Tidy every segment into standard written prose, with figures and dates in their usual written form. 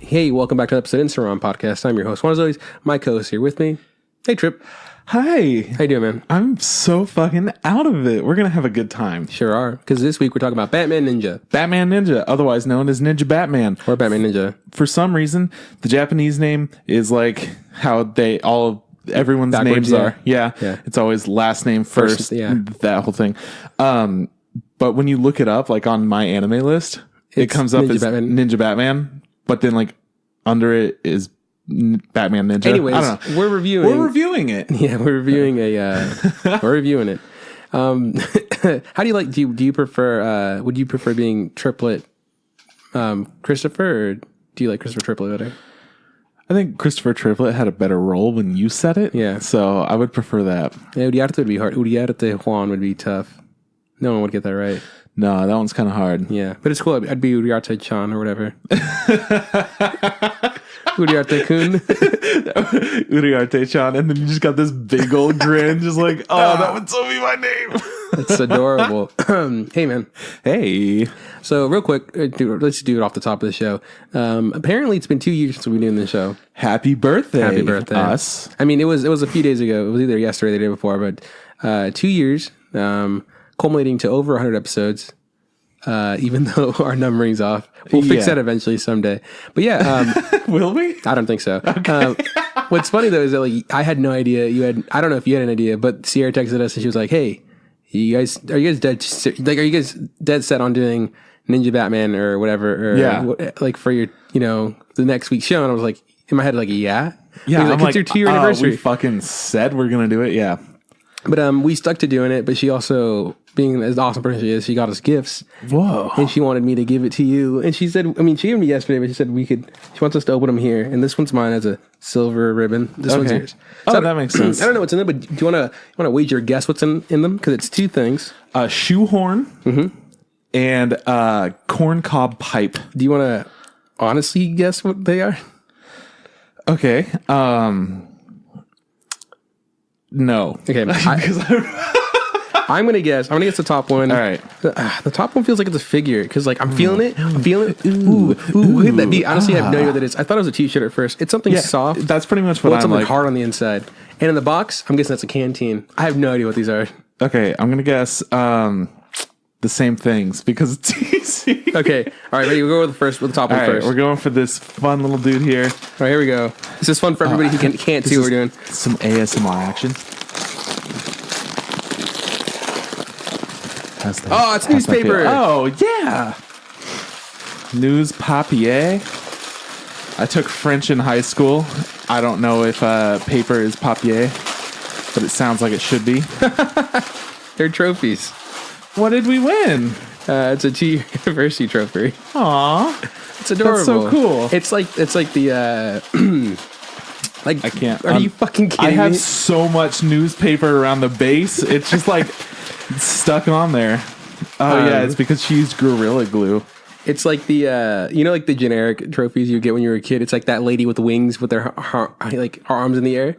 Hey, welcome back to an episode of Instagram Podcast. I'm your host, one as always, my co-host here with me. Hey, Trip. Hi. How you doing, man? I'm so fucking out of it. We're going to have a good time. Sure are. Because this week we're talking about Batman Ninja. Batman Ninja, otherwise known as Ninja Batman. Or Batman Ninja. For some reason, the Japanese name is like how everyone's Backwards, names are. Yeah. It's always last name first. Yeah. That whole thing. But when you look it up, like on my anime list, it comes up as Ninja Batman. But then like under it is Batman Ninja. Anyways, I don't know. we're reviewing it. Yeah, we're reviewing we're reviewing it. How do you like? Do you prefer? Would you prefer being Triplet, Christopher, or do you like Christopher Triplet better? I think Christopher Triplet had a better role when you said it. Yeah, so I would prefer that. Yeah, Uriarte would be hard. Uriarte Juan would be tough. No one would get that right. No, that one's kind of hard. Yeah, but it's cool. I'd be Uriarte-chan or whatever. Uriarte-kun. Uriarte-chan. And then you just got this big old grin, just like, oh, that would so be my name. That's adorable. Hey, man. Hey. So real quick, let's do it off the top of the show. Apparently, it's been 2 years since we've been doing this show. Happy birthday. Happy birthday. Us. I mean, it was a few days ago. It was either yesterday or the day before, but 2 years. Culminating to over 100 episodes, even though our numbering's off. We'll fix that eventually someday. But yeah. Will we? I don't think so. Okay. What's funny, though, is that like I had no idea. I don't know if you had an idea, but Sierra texted us and she was like, hey, are you guys dead set on doing Ninja Batman or whatever? Or like for your, the next week's show? And I was like, in my head, like, yeah. Yeah. It's your 2-year anniversary. We fucking said we're going to do it. Yeah. But we stuck to doing it, but she also, being as awesome person she is, she got us gifts. Whoa. And she wanted me to give it to you. And she said, she gave me yesterday, but she said she wants us to open them here. And this one's mine as a silver ribbon. This one's yours. So that makes sense. I don't know what's in them, but do you want to wager guess what's in them? Because it's two things. A shoehorn and corn cob pipe. Do you want to honestly guess what they are? Okay. No. Okay. I'm gonna guess. The top one. All right. The top one feels like it's a figure because like I'm feeling it. Ooh. Look at that beat. Honestly, I have no idea what that is. I thought it was a t-shirt at first. It's something soft. That's pretty much what I'm something like. hard on the inside. And in the box, I'm guessing that's a canteen. I have no idea what these are. Okay, I'm gonna guess the same things because it's easy. Okay. All right. Ready? We'll go with the top one first. We're going for this fun little dude here. All right. Here we go. This is fun for everybody who can't see what we're doing. Some ASMR action. It's newspaper. Oh, yeah. News papier. I took French in high school. I don't know if paper is papier, but it sounds like it should be. They're trophies. What did we win? It's a 2-year anniversary trophy. Aww. It's adorable. That's so cool. It's like the like I can't. Are you fucking kidding me? I have so much newspaper around the base. It's just like it's stuck on there. Oh yeah, it's because she used Gorilla Glue. It's like the like the generic trophies you get when you were a kid. It's like that lady with wings with her arms in the air.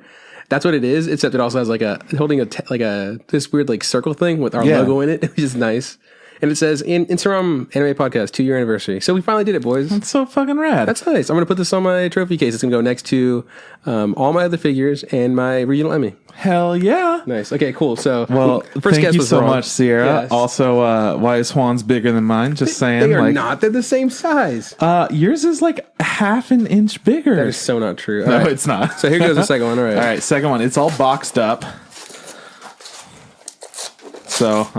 That's what it is. Except it also has like holding this weird like circle thing with our logo in it, which is nice. And it says Instagram Anime Podcast 2-year anniversary. So we finally did it, boys. That's so fucking rad. That's nice. I'm gonna put this on my trophy case. It's gonna go next to all my other figures and my regional Emmy. Hell yeah. Nice. Okay, cool. So first guess was so wrong. Much, Sierra. Yes. Also, why is Juan's bigger than mine? Just saying. They are not. They're the same size. Yours is like half an inch bigger. That is so not true. No, it's not. So here goes the second one. All right. All right, second one. It's all boxed up. So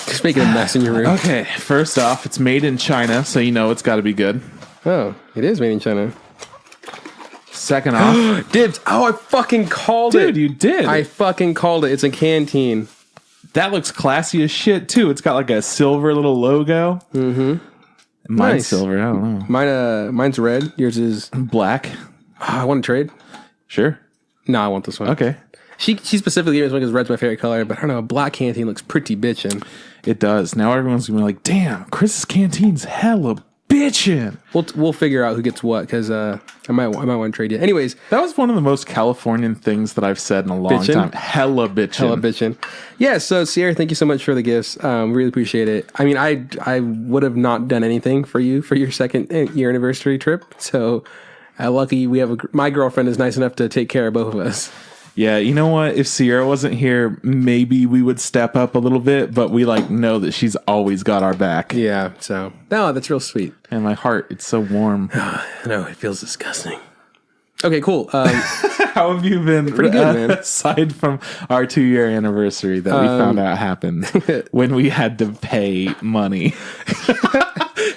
just making a mess in your room. Okay, first off, it's made in China, so you know it's got to be good. Oh, it is made in China. Second off. Dibs. Oh, I fucking called it. Dude, you did. I fucking called it. It's a canteen. That looks classy as shit, too. It's got like a silver little logo. Mm-hmm. Mine's silver. I don't know. Mine's red. Yours is black. I want to trade. Sure. No, I want this one. Okay. She specifically gave me this one because red's my favorite color, but I don't know. A black canteen looks pretty bitchin'. It does. Now everyone's going to be like, damn, Chris's canteen's hella bitching. We'll figure out who gets what because I might want to trade you. Anyways, That was one of the most Californian things that I've said in a long time. Hella bitching. hella bitching. Yeah. So Sierra, thank you so much for the gifts. Really appreciate it. I mean, I would have not done anything for you for your second year anniversary trip. So lucky we have my girlfriend is nice enough to take care of both of us. Yeah, you know what? If Sierra wasn't here, maybe we would step up a little bit, but we know that she's always got our back. Yeah. So no, that's real sweet. And my heart, it's so warm. No, it feels disgusting. Okay, cool. How have you been? Pretty good, man. Aside from our 2-year anniversary that we found out happened when we had to pay money.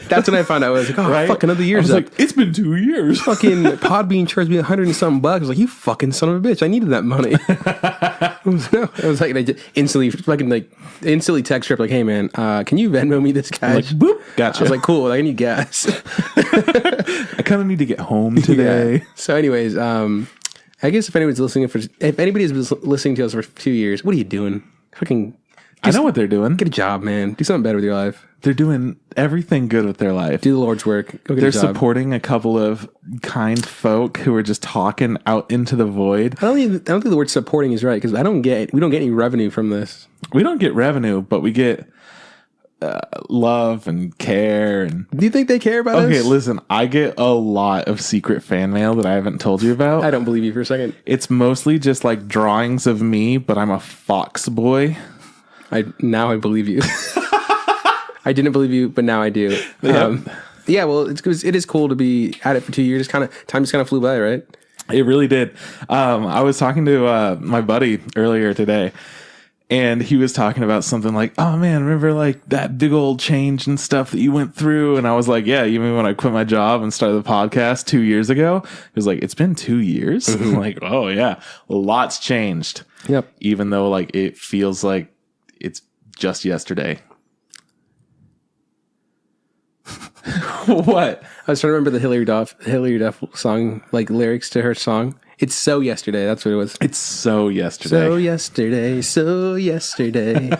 That's when I found out. I was like, oh, Right? fuck, another year's I was up. like, it's been 2 years. Fucking Podbean charged me $100 and something bucks. I was like, you fucking son of a bitch. I needed that money. I was like, I just instantly text Trip like, hey man, can you Venmo me this cash? Like, boop, gotcha. I was like, cool, I need gas. I kind of need to get home today. Yeah. So anyways, I guess if anybody's listening to us for 2 years, what are you doing? Fucking I know what they're doing. get a job, man. Do something better with your life. They're doing everything good with their life. Do the Lord's work. Go get They're a job. supporting a couple of kind folk who are just talking out into the void. I don't think the word supporting is right because we don't get any revenue from this. We don't get revenue, but we get love and care. And Do you think they care about us? okay, listen, I get a lot of secret fan mail that I haven't told you about. I don't believe you for a second. It's mostly just like drawings of me, but I'm a fox boy. Now I believe you. I didn't believe you, but now I do. Yep. Yeah, well, it is cool to be at it for 2 years. Time just kind of flew by, right? It really did. I was talking to my buddy earlier today, and he was talking about something like, oh man, remember like that big old change and stuff that you went through? And I was like, yeah, you mean when I quit my job and started the podcast 2 years ago? He was like, it's been 2 years? I'm like, oh yeah, a lot's changed. Yep. Even though like it feels like it's just yesterday. What? I was trying to remember the Hillary Duff song, like lyrics to her song. It's so yesterday. That's what it was. It's so yesterday. So yesterday.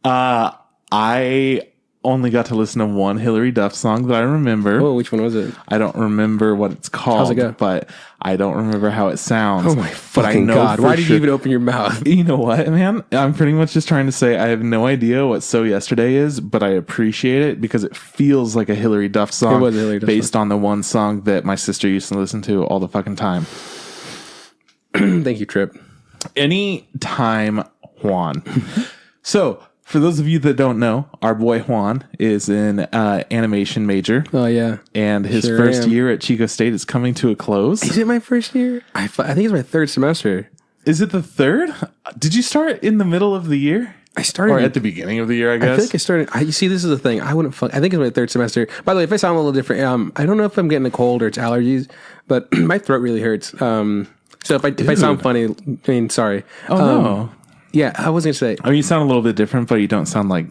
I only got to listen to one Hillary Duff song that I remember. Oh, which one was it? I don't remember what it's called. How's it go? But I don't remember how it sounds. Oh my fucking God. Why did you even open your mouth? You know what, man? I'm pretty much just trying to say I have no idea what So Yesterday is, but I appreciate it because it feels like a Hillary Duff song. It was a Hillary Duff based on the one song that my sister used to listen to all the fucking time. Thank you, Trip. Anytime, Juan. So, for those of you that don't know, our boy Juan is an animation major. Oh, yeah. And his Sure first am. year at Chico State is coming to a close. Is it my first year? I think it's my third semester. Is it the third? Did you start in the middle of the year? I started Or at the beginning of the year, I guess? I feel like I started. You see, this is the thing. I think it's my third semester. By the way, if I sound a little different, I don't know if I'm getting a cold or it's allergies, but my throat really hurts. So if I sound funny, I mean, sorry. Oh, no. Yeah, I was gonna say. I mean, you sound a little bit different, but you don't sound like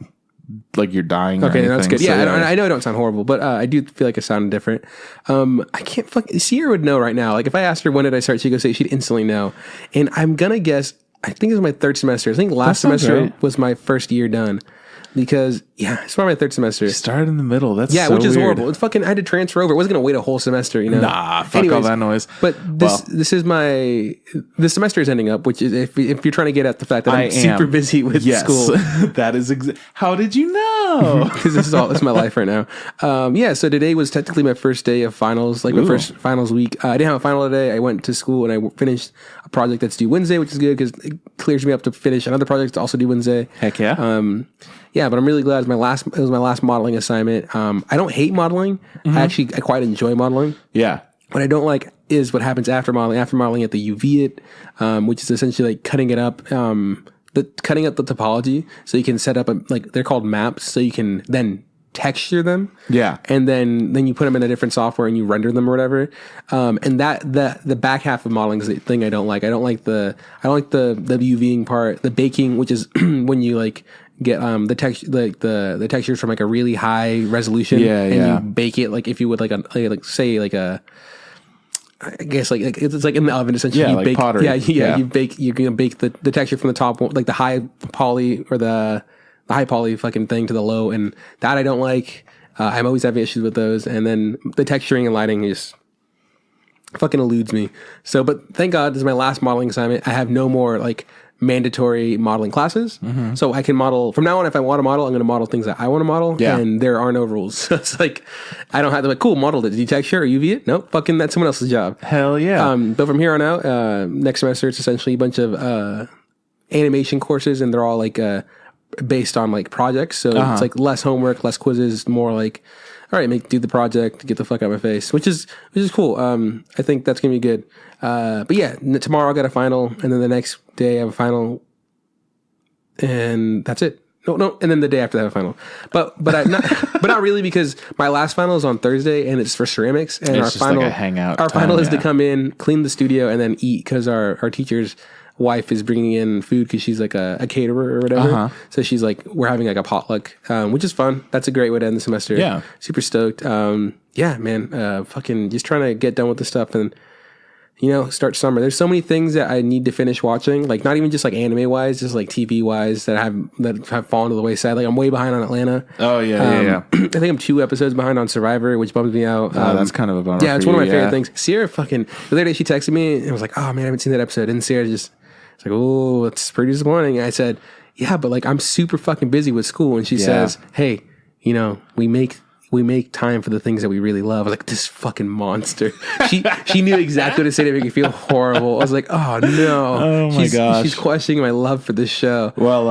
you're dying or Okay, anything. that's good. So, Yeah, I know I don't sound horrible, but I do feel like I sound different. I can't Sierra would know right now. Like if I asked her when did I start Chico State, she'd instantly know. And I'm gonna guess. I think it was my third semester. I think last semester right. was my first year done. Because it's probably my third semester. You started in the middle. That's Yeah, so which is weird. horrible. It's fucking. I had to transfer over. I wasn't gonna wait a whole semester. You know. Nah, fuck all that noise. But this semester is ending up, which is if you're trying to get at the fact that I'm super busy with school. That is how did you know? Because this is my life right now. So today was technically my first day of finals, like my first finals week. I didn't have a final today. I went to school and I finished a project that's due Wednesday, which is good because it clears me up to finish another project that's also due Wednesday. Heck yeah. Yeah, but I'm really glad it was my last modeling assignment. I don't hate modeling. I quite enjoy modeling. Yeah. What I don't like is what happens after modeling. After modeling, you have to UV it, which is essentially like cutting it up, cutting up the topology so you can set up they're called maps, so you can then texture them. Yeah. And then you put them in a different software and you render them or whatever. And the back half of modeling is the thing I don't like. I don't like the UVing part, the baking, which is when you get the texture the textures from a really high resolution and you bake it if you would I guess it's like in the oven essentially. Yeah, you bake pottery. you're gonna bake the texture from the top, like the high poly or the high poly fucking thing to the low, and that I don't like. I'm always having issues with those. And then the texturing and lighting just fucking eludes me. So, but thank God this is my last modeling assignment. I have no more like mandatory modeling classes. So I can model from now on. If I want to model, I'm going to model things that I want to model. Yeah. And there are no rules. So it's like, I don't have to like, cool, model it. Did you texture or UV it? Nope. Fucking that's someone else's job. Hell yeah. But from here on out, next semester, it's essentially a bunch of animation courses, and they're all like based on like projects. So it's like less homework, less quizzes, more like, all right, do the project, get the fuck out of my face, which is cool. I think that's gonna be good. But yeah, tomorrow I got a final, and then the next day I have a final, and that's it. No, and then the day after that I have a final. But not really, because my last final is on Thursday, and it's for ceramics, and It's our just final like a hangout Our time, final is to yeah. come in, clean the studio, and then eat, because our teacher's wife is bringing in food because she's like a caterer or whatever. So she's like, we're having like a potluck, which is fun. That's a great way to end the semester. Yeah. Super stoked. Yeah, man. Fucking just trying to get done with this stuff and, start summer. There's so many things that I need to finish watching, like not even just like anime wise, just like TV wise that have fallen to the wayside. Like I'm way behind on Atlanta. Oh yeah. I think I'm 2 episodes behind on Survivor, which bums me out. That's kind of a bummer. Yeah, it's for one of my you, favorite things. Sierra fucking, the other day she texted me and was like, oh man, I haven't seen that episode. And Sierra just, it's like, oh, it's pretty disappointing. And I said, yeah, but like I'm super fucking busy with school. And she says, hey, we make time for the things that we really love. I was like, this fucking monster. She knew exactly what to say to make me feel horrible. I was like, oh no. Oh my gosh. She's questioning my love for this show. Well,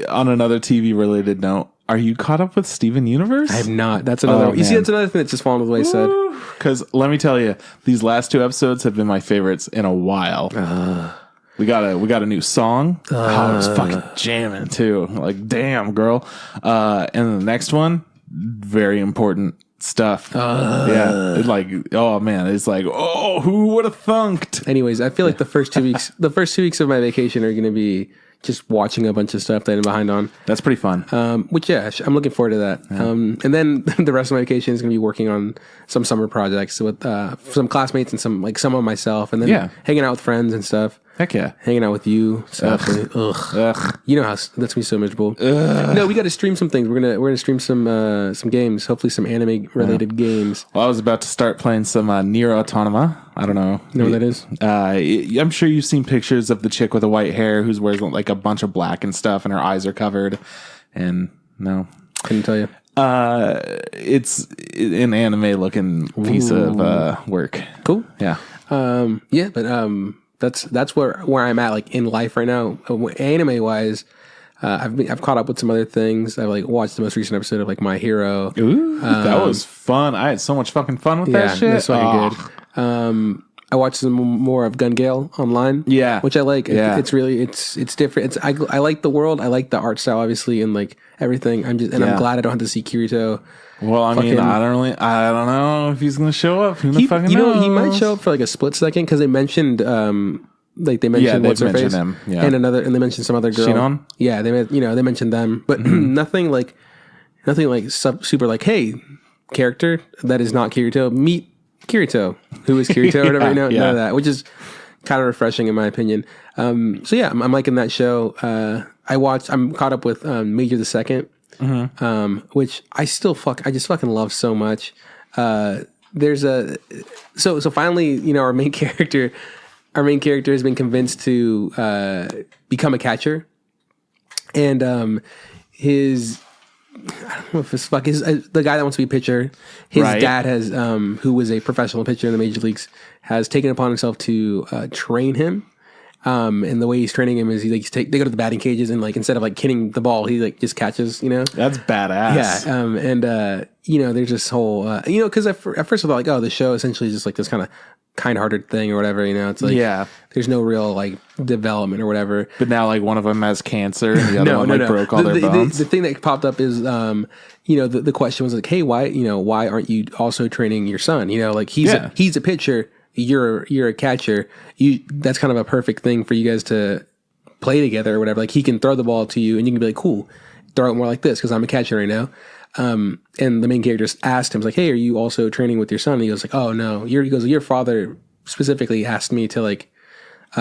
on another TV related note, are you caught up with Steven Universe? I have not. That's another one. You see, that's another thing that's just fallen to the wayside. Because let me tell you, these last 2 episodes have been my favorites in a while. We got a new song. It was fucking jamming too. Like, damn, girl. And the next one, very important stuff. Yeah. It's like, oh man, it's like, oh, who would have thunked? Anyways, I feel like the first 2 weeks of my vacation are going to be just watching a bunch of stuff that I'm behind on. That's pretty fun. Which, yeah, I'm looking forward to that. Yeah. And then the rest of my vacation is going to be working on some summer projects with some classmates and some of myself, and then hanging out with friends and stuff. Heck yeah. Hanging out with you. So ugh. You know how that's gonna be so miserable. No, we got to stream some things. We're gonna stream some games. Hopefully some anime related games. Well, I was about to start playing some Nier Automata. I don't know. You know what that is? I'm sure you've seen pictures of the chick with the white hair who's wearing like a bunch of black and stuff, and her eyes are covered. And no, couldn't tell you. It's an anime looking piece of work. Cool. Yeah. Yeah, but that's where I'm at, like in life right now. Anime wise, I've caught up with some other things. I've like watched the most recent episode of like My Hero. Ooh, that was fun. I had so much fucking fun with that shit. That's fucking good. I watched some more of Gun Gale online. Yeah, which I like. Yeah. It's really it's different. I like the world. I like the art style, obviously, and like everything. I'm glad I don't have to see Kirito. Well, I mean, I don't know if he's gonna show up. Who the fucking knows? He might show up for like a split second because they mentioned what's her face, him, and they mentioned some other girl. Shinon? Yeah, they mentioned them, but nothing like super like, hey, character that is not Kirito, meet Kirito, who is Kirito or whatever. None of that, which is kind of refreshing in my opinion. So yeah, I'm liking that show. I'm caught up with Major the Second. Which I just fucking love so much. There's so finally, our main character has been convinced to become a catcher, and his I don't know if it's the guy that wants to be a pitcher. His dad has who was a professional pitcher in the major leagues, has taken upon himself to train him. And the way he's training him is they go to the batting cages and like instead of like hitting the ball, he like just catches. That's badass. Yeah. There's this whole because at first I thought like, oh, the show essentially is just like this kind-hearted thing or whatever. It's like there's no real like development or whatever. But now like one of them has cancer, and the other one broke all their bones. The thing that popped up is the question was like, hey, why aren't you also training your son? Like he's a pitcher. You're a catcher. That's kind of a perfect thing for you guys to play together or whatever. Like he can throw the ball to you and you can be like, cool, throw it more like this because I'm a catcher right now. And the main character just asked him, like, hey, are you also training with your son? And he goes like, oh no. Your father specifically asked me to like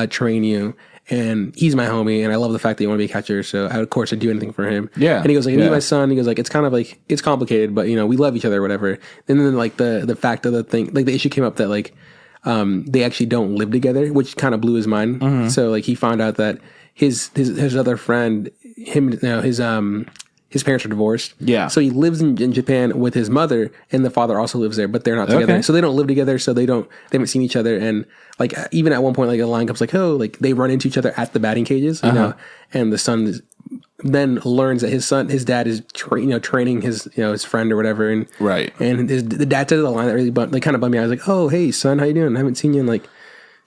train you. And he's my homie, and I love the fact that you want to be a catcher. So of course I'd do anything for him. Yeah. And he goes like, "He's my son." He goes like, "It's kind of like it's complicated, but we love each other, or whatever." And then like the fact of the thing, like the issue came up that like they actually don't live together, which kind of blew his mind. So like he found out that his other friend, his parents are divorced. Yeah. So he lives in Japan with his mother, and the father also lives there, but they're not together. Okay. So they don't live together. So they haven't seen each other. And like even at one point, like a line comes like, "Oh, like they run into each other at the batting cages," and the son then learns that his dad is training his his friend or whatever, and Right. And the dad said a line that really kind of bummed me out. I was like, "Oh, hey son, how you doing? I haven't seen you in like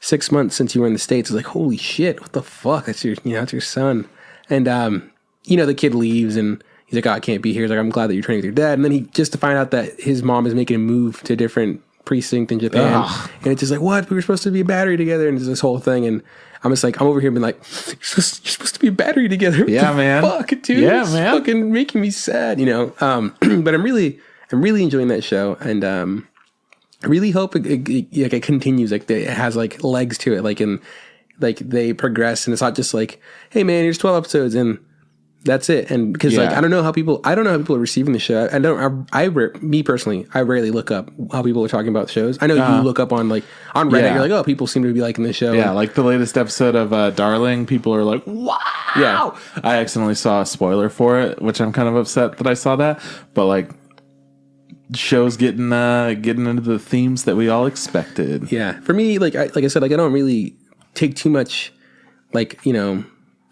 6 months since you were in the States." I was like, "Holy shit, what the fuck? That's that's your son." And the kid leaves and he's like, "Oh, I can't be here." He's like, "I'm glad that you're training with your dad." And then he just to find out that his mom is making a move to a different precinct in Japan. And it's just like, what? We were supposed to be a battery together, and it's this whole thing. And I'm just like, I'm over here being like, you're supposed to be a battery together. Yeah, man. Fuck, dude. Yeah, it's man. fucking making me sad, But I'm really enjoying that show, and I really hope it continues. Like it has like legs to it, like they progress, and it's not just like, hey man, here's 12 episodes and that's it. And because like I don't know how people are receiving the show. Me personally, I rarely look up how people are talking about shows. I know you look up on Reddit. You're like, oh, people seem to be liking the show. Yeah, like the latest episode of Darling, people are like, wow. Yeah. I accidentally saw a spoiler for it, which I'm kind of upset that I saw that. But like, show's getting into the themes that we all expected. Yeah, for me, like I said, like I don't really take too much,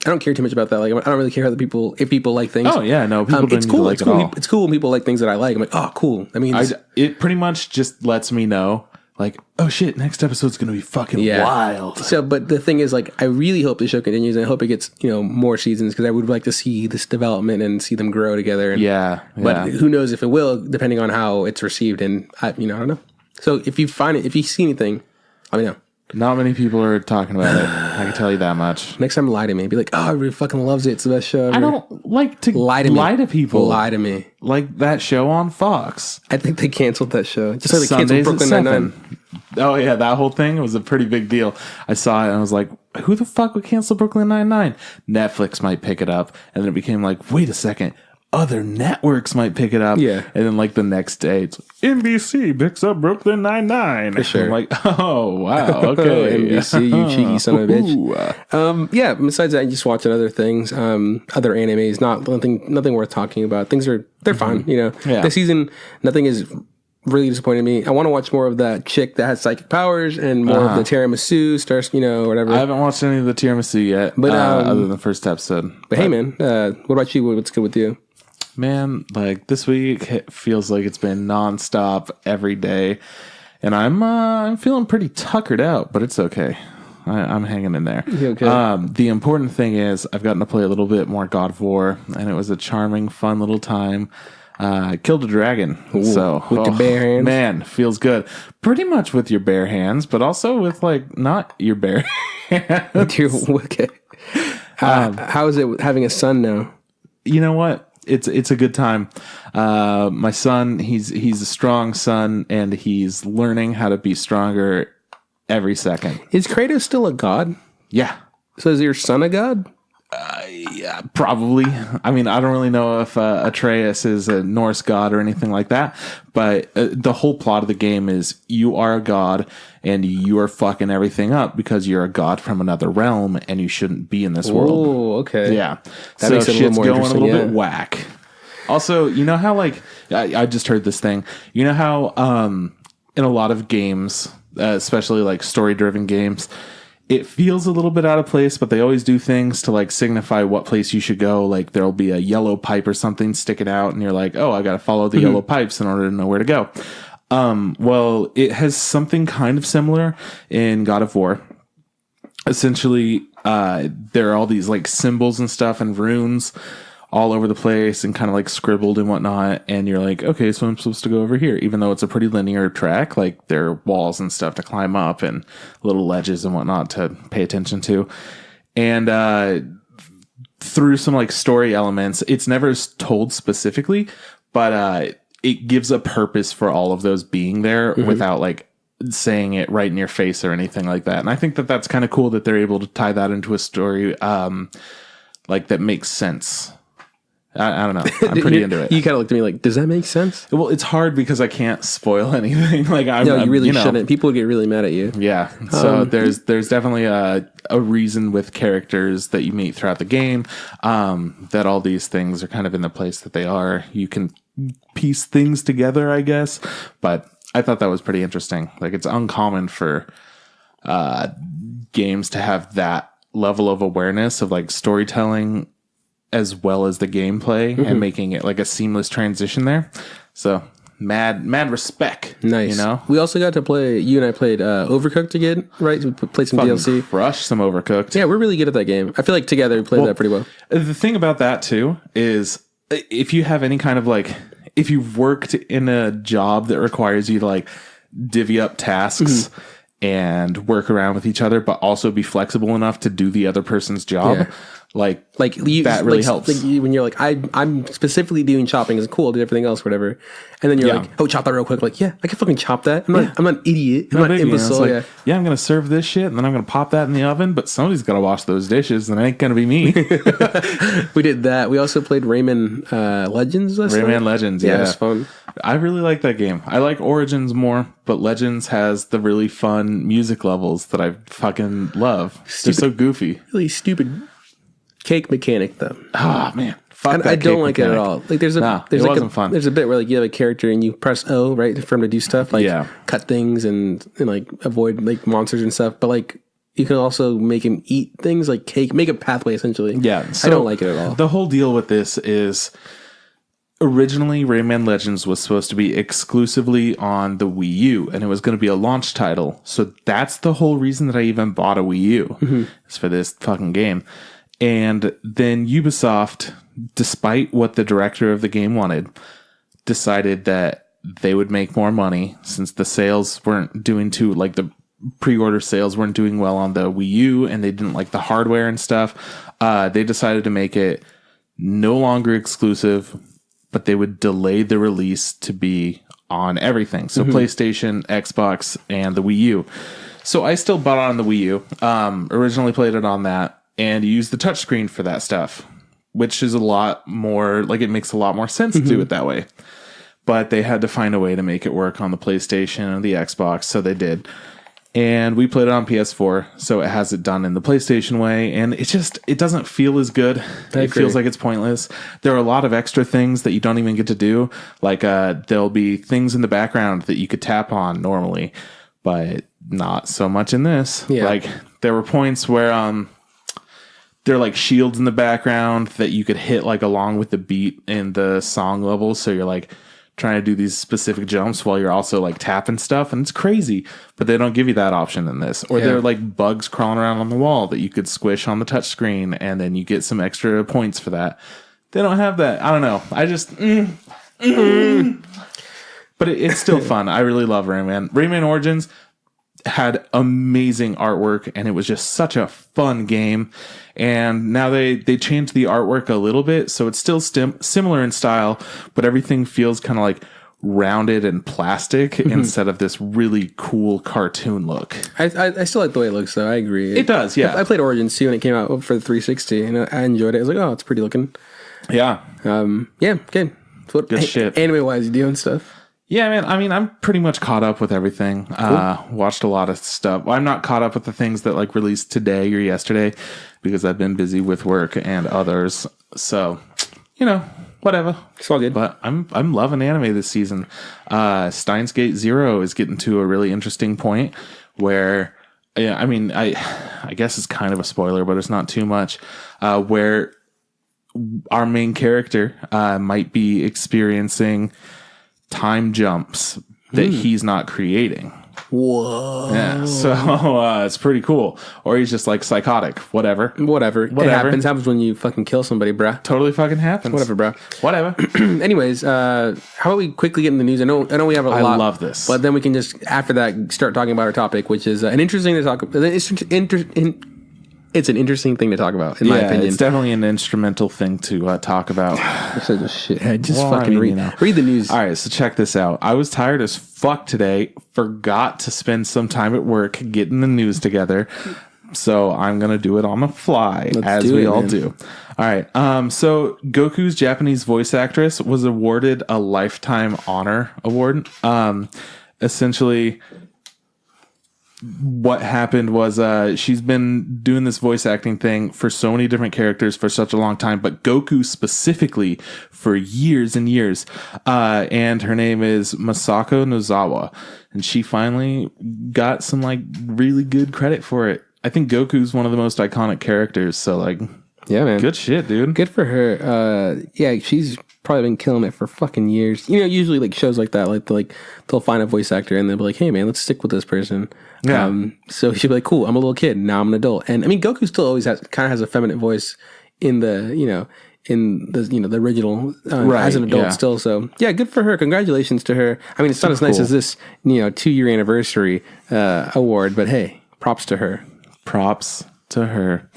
I don't care too much about that. Like, I don't really care if people like things. Oh yeah, no, people don't it's cool. like It's it cool. all. It's cool when people like things that I like. I'm like, oh, cool. I mean, It pretty much just lets me know, like, oh shit, next episode's gonna be fucking wild. So, but the thing is, like, I really hope the show continues, and I hope it gets more seasons because I would like to see this development and see them grow together. And, but who knows if it will, depending on how it's received. And I don't know. So if you see anything, let me know. Not many people are talking about it. I can tell you that much. Next time, lie to me. Be like, oh, everybody fucking loves it. It's the best show ever. I don't like to lie to people. Lie to me. Like that show on Fox. I think they canceled that show. Just like they Sundays canceled Brooklyn Nine-Nine. Oh yeah, that whole thing was a pretty big deal. I saw it and I was like, who the fuck would cancel Brooklyn Nine-Nine? Netflix might pick it up. And then it became like, wait a second. Other networks might pick it up. Yeah. And then like the next day, it's NBC picks up Brooklyn Nine-Nine. For sure. I'm like, oh, wow. Okay. NBC, you cheeky son of a bitch. Yeah, besides that, I just watching other things, other animes, nothing worth talking about. They're fun, Yeah. This season, nothing is really disappointed me. I want to watch more of that chick that has psychic powers and more of the tiramisu stars, whatever. I haven't watched any of the tiramisu yet, but other than the first episode. But hey, man, what about you? What's good with you? Man, like this week it feels like it's been nonstop every day, and I'm feeling pretty tuckered out, but it's okay. I'm hanging in there. Okay. The important thing is I've gotten to play a little bit more God of War, and it was a charming, fun little time. Killed a dragon. With your bare hands? Man, feels good. Pretty much with your bare hands, but also with like not your bare hands. Okay. How is it having a son now? You know what? It's a good time. My son, he's a strong son, and he's learning how to be stronger every second. Is Kratos still a god? Yeah. So is your son a god? Yeah, probably. I mean, I don't really know if Atreus is a Norse god or anything like that, but the whole plot of the game is you are a god and you are fucking everything up because you're a god from another realm and you shouldn't be in this world. Oh, okay. Yeah. That makes it a little more going a interesting, little bit whack. Also, you know how like I just heard this thing. You know how in a lot of games, especially like story-driven games, it feels a little bit out of place, but they always do things to like signify what place you should go. Like there'll be a yellow pipe or something sticking out, and you're like, oh, I got to follow the yellow pipes in order to know where to go. Well, it has something kind of similar in God of War. Essentially, there are all these like symbols and stuff and runes all over the place and kind of like scribbled and whatnot. And you're like, okay, so I'm supposed to go over here, even though it's a pretty linear track. Like there are walls and stuff to climb up and little ledges and whatnot to pay attention to. And through some like story elements, it's never told specifically, but it gives a purpose for all of those being there without like saying it right in your face or anything like that. And I think that that's kind of cool that they're able to tie that into a story like that makes sense. I don't know. I'm pretty into it. You kind of looked at me like, does that make sense? Well, it's hard because I can't spoil anything. Like, you really shouldn't. People would get really mad at you. Yeah. So there's definitely a reason with characters that you meet throughout the game that all these things are kind of in the place that they are. You can piece things together, I guess. But I thought that was pretty interesting. Like, it's uncommon for games to have that level of awareness of like storytelling as well as the gameplay and making it like a seamless transition there. So mad respect. Nice. You know, we also got to play. You and I played Overcooked again, right? We played some DLC. Crush some Overcooked. Yeah, we're really good at that game. I feel like together we played that pretty well. The thing about that too is if you have any kind of like, if you've worked in a job that requires you to like divvy up tasks and work around with each other, but also be flexible enough to do the other person's job. Yeah. Like you, that really helps. When you're like, I'm specifically doing chopping. It's cool. I'll do everything else, whatever. And then you're like, oh, chop that real quick. Like, yeah, I can fucking chop that. I'm not an idiot. I'm not an imbecile. Like, yeah, I'm going to serve this shit and then I'm going to pop that in the oven, but somebody's got to wash those dishes and it ain't going to be me. We did that. We also played Ramen Legends. Rayman Legends. Yeah. It was fun. I really like that game. I like Origins more, but Legends has the really fun music levels that I fucking love. They're so goofy. Really stupid cake mechanic though. Oh man, fuck that I don't like mechanic. it at all. Like there's like wasn't fun. There's a bit where like you have a character and you press O right for him to do stuff like cut things and like avoid like monsters and stuff. But like you can also make him eat things like cake, make a pathway essentially. Yeah, so I don't like it at all. The whole deal with this is originally Rayman Legends was supposed to be exclusively on the Wii U and it was going to be a launch title. So that's the whole reason that I even bought a Wii U is for this fucking game. And then Ubisoft, despite what the director of the game wanted, decided that they would make more money since the sales weren't doing too, like the pre-order sales weren't doing well on the Wii U and they didn't like the hardware and stuff. They decided to make it no longer exclusive, but they would delay the release to be on everything. So PlayStation, Xbox, and the Wii U. So I still bought it on the Wii U. Originally played it on that. And use the touchscreen for that stuff, which is a lot more, like it makes a lot more sense to do it that way. But they had to find a way to make it work on the PlayStation and the Xbox, so they did. And we played it on PS4, so it has it done in the PlayStation way, and it doesn't feel as good. It feels like it's pointless. There are a lot of extra things that you don't even get to do, like there'll be things in the background that you could tap on normally, but not so much in this. Yeah. Like there were points where there are like shields in the background that you could hit like along with the beat in the song levels. So you're like trying to do these specific jumps while you're also like tapping stuff. And it's crazy, but they don't give you that option in this. Or there are like bugs crawling around on the wall that you could squish on the touch screen and then you get some extra points for that. They don't have that. I don't know. I just, but it's still fun. I really love Rayman. Rayman Origins had amazing artwork and it was just such a fun game. And now they changed the artwork a little bit, so it's still similar in style, but everything feels kind of like rounded and plastic instead of this really cool cartoon look. I still like the way it looks though. I agree. It does, yeah. I played Origins too when it came out for the 360 and I enjoyed it. I was like, oh, it's pretty looking. Yeah. Yeah, good. Good shit. Anime wise, you doing stuff? Yeah, man. I mean, I'm pretty much caught up with everything. Cool. Watched a lot of stuff. Well, I'm not caught up with the things that like released today or yesterday because I've been busy with work and others. So, you know, whatever. It's all good. But I'm loving anime this season. Steins Gate Zero is getting to a really interesting point where, yeah, I mean, I guess it's kind of a spoiler, but it's not too much. Where our main character might be experiencing time jumps that he's not creating. Whoa. Yeah, so it's pretty cool. Or he's just like psychotic. Whatever. It happens when you fucking kill somebody, bruh. Totally fucking happens. Whatever, bruh. Whatever. Anyways, how about we quickly get in the news? I know we have a lot. I love this. But then we can just, after that, start talking about our topic, which is an interesting to talk about. it's an interesting thing to talk about, in my opinion. It's definitely an instrumental thing to talk about. Such a shithead. Just fucking read the news. All right, so check this out. I was tired as fuck today. Forgot to spend some time at work getting the news together. So I'm going to do it on the fly, as we all do. All right. So Goku's Japanese voice actress was awarded a Lifetime Honor Award. Essentially, what happened was she's been doing this voice acting thing for so many different characters for such a long time, but Goku specifically for years and years. And her name is Masako Nozawa. And she finally got some like really good credit for it. I think Goku's one of the most iconic characters. So like, yeah, man, good shit, dude. Good for her. Yeah, she's probably been killing it for fucking years. You know, usually like shows like that, they'll find a voice actor and they'll be like, hey man, let's stick with this person. Yeah. So she'll be like, cool, I'm a little kid, now I'm an adult. And I mean, Goku still always has a feminine voice in the the original as an adult still. So yeah, good for her. Congratulations to her. I mean, it's not as nice as this 2-year anniversary award, but hey, props to her. Props to her.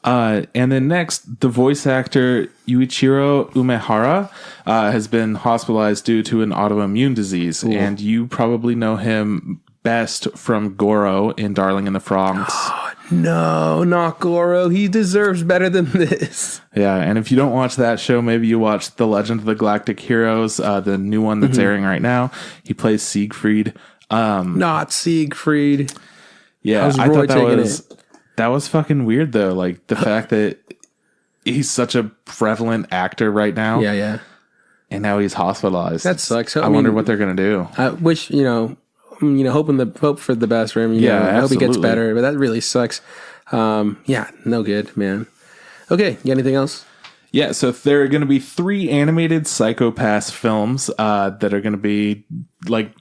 And then next, the voice actor Yuichiro Umehara has been hospitalized due to an autoimmune disease. Ooh. And you probably know him best from Goro in Darling in the Franxx. No, not Goro. He deserves better than this. Yeah, and if you don't watch that show, maybe you watch The Legend of the Galactic Heroes, the new one that's airing right now. He plays Siegfried. Not Siegfried. Yeah, I thought that was fucking weird though. Like the fact that he's such a prevalent actor right now. Yeah, yeah. And now he's hospitalized. That sucks. I wonder what they're gonna do. I wish hope for the best for him. I hope he gets better. But that really sucks. Yeah, no good, man. Okay, you got anything else? Yeah, so there are going to be 3 animated Psycho Pass films that are going to be like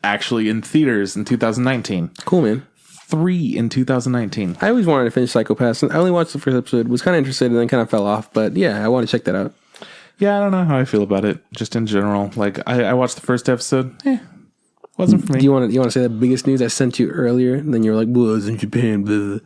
actually in theaters in 2019. Cool, man. 3 in 2019. I always wanted to finish Psycho Pass. I only watched the first episode, was kind of interested, and then kind of fell off. But yeah, I want to check that out. Yeah, I don't know how I feel about it, just in general. Like, I watched the first episode. Wasn't for me. Do you want to say the biggest news I sent you earlier? And then you were like, "Well, it's in Japan." Blah.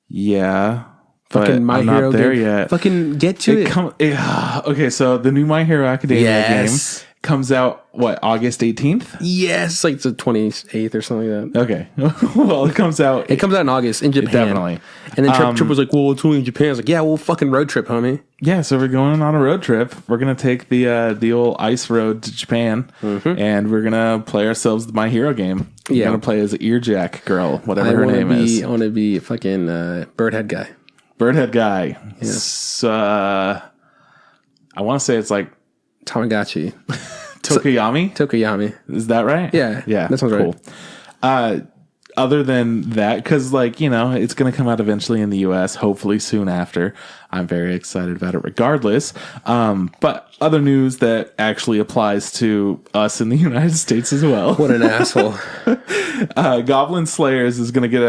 Yeah, fucking My Hero not there game. yet. Fucking get to it. Okay, so the new My Hero Academia game comes out, August 18th? Yes, like the 28th or something like that. Okay. Well, it comes out. It comes out in August in Japan. Definitely. And then Trip was like, well, it's only in Japan. I was like, yeah, well, fucking road trip, homie. Yeah, so we're going on a road trip. We're going to take the old ice road to Japan, and we're going to play ourselves the My Hero game. We're going to play as Earjack Girl, whatever her name is. I want to be fucking Birdhead guy. Birdhead guy. Yes. I want to say it's like Tamagotchi. Tokoyami? Is that right? Yeah. That sounds cool. Right. Other than that, because it's going to come out eventually in the US, hopefully soon after. I'm very excited about it regardless. But other news that actually applies to us in the United States as well. What an asshole. Goblin Slayers is going to get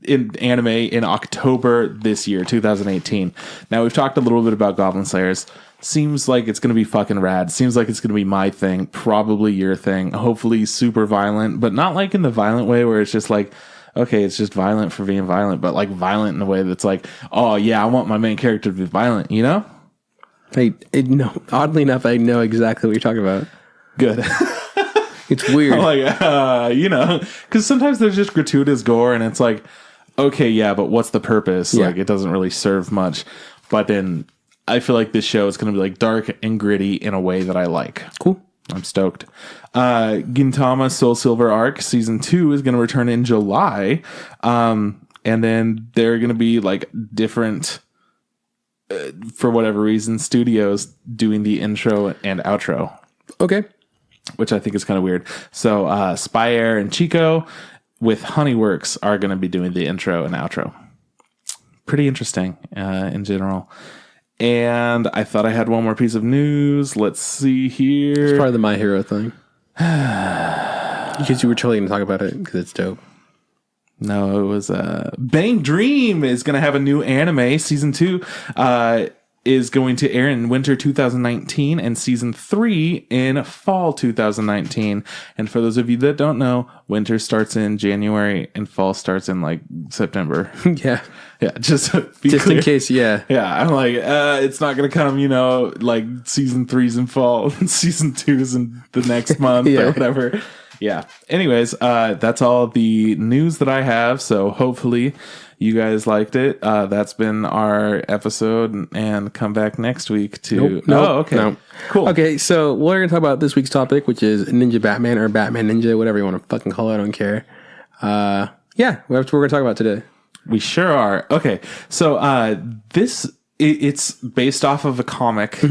an anime in October this year, 2018. Now, we've talked a little bit about Goblin Slayers. Seems like it's going to be fucking rad. Seems like it's going to be my thing, probably your thing. Hopefully super violent, but not like in the violent way where it's just like, okay, it's just violent for being violent, but like violent in a way that's like, oh yeah, I want my main character to be violent, you know? No, oddly enough, I know exactly what you're talking about. Good. It's weird. Because sometimes there's just gratuitous gore and it's like, okay, yeah, but what's the purpose? Yeah. Like it doesn't really serve much. But then I feel like this show is going to be like dark and gritty in a way that I like. Cool. I'm stoked. Gintama Soul Silver Arc Season 2 is going to return in July. And then there are going to be like different, for whatever reason, studios doing the intro and outro. Okay. Which I think is kind of weird. So Spy Air and Chico with Honeyworks are going to be doing the intro and outro. Pretty interesting in general. And I thought I had one more piece of news. Let's see here. It's part of the My Hero thing. Because you were totally going to talk about it because it's dope. No, it was Bang Dream is going to have a new anime, season 2. is going to air in winter 2019 and season 3 in fall 2019. And for those of you that don't know, winter starts in January and fall starts in like September. Yeah. Yeah, just in case, yeah. Yeah, I'm like, it's not going to come, like season 3's in fall and season 2's in the next month or whatever. Yeah. Anyways, that's all the news that I have. So hopefully you guys liked it. That's been our episode, and come back next week to... Nope. Oh, okay. No. Cool. Okay, so we're going to talk about this week's topic, which is Ninja Batman or Batman Ninja, whatever you want to fucking call it. I don't care. Yeah, that's what we're going to talk about today. We sure are. Okay, so it's based off of a comic,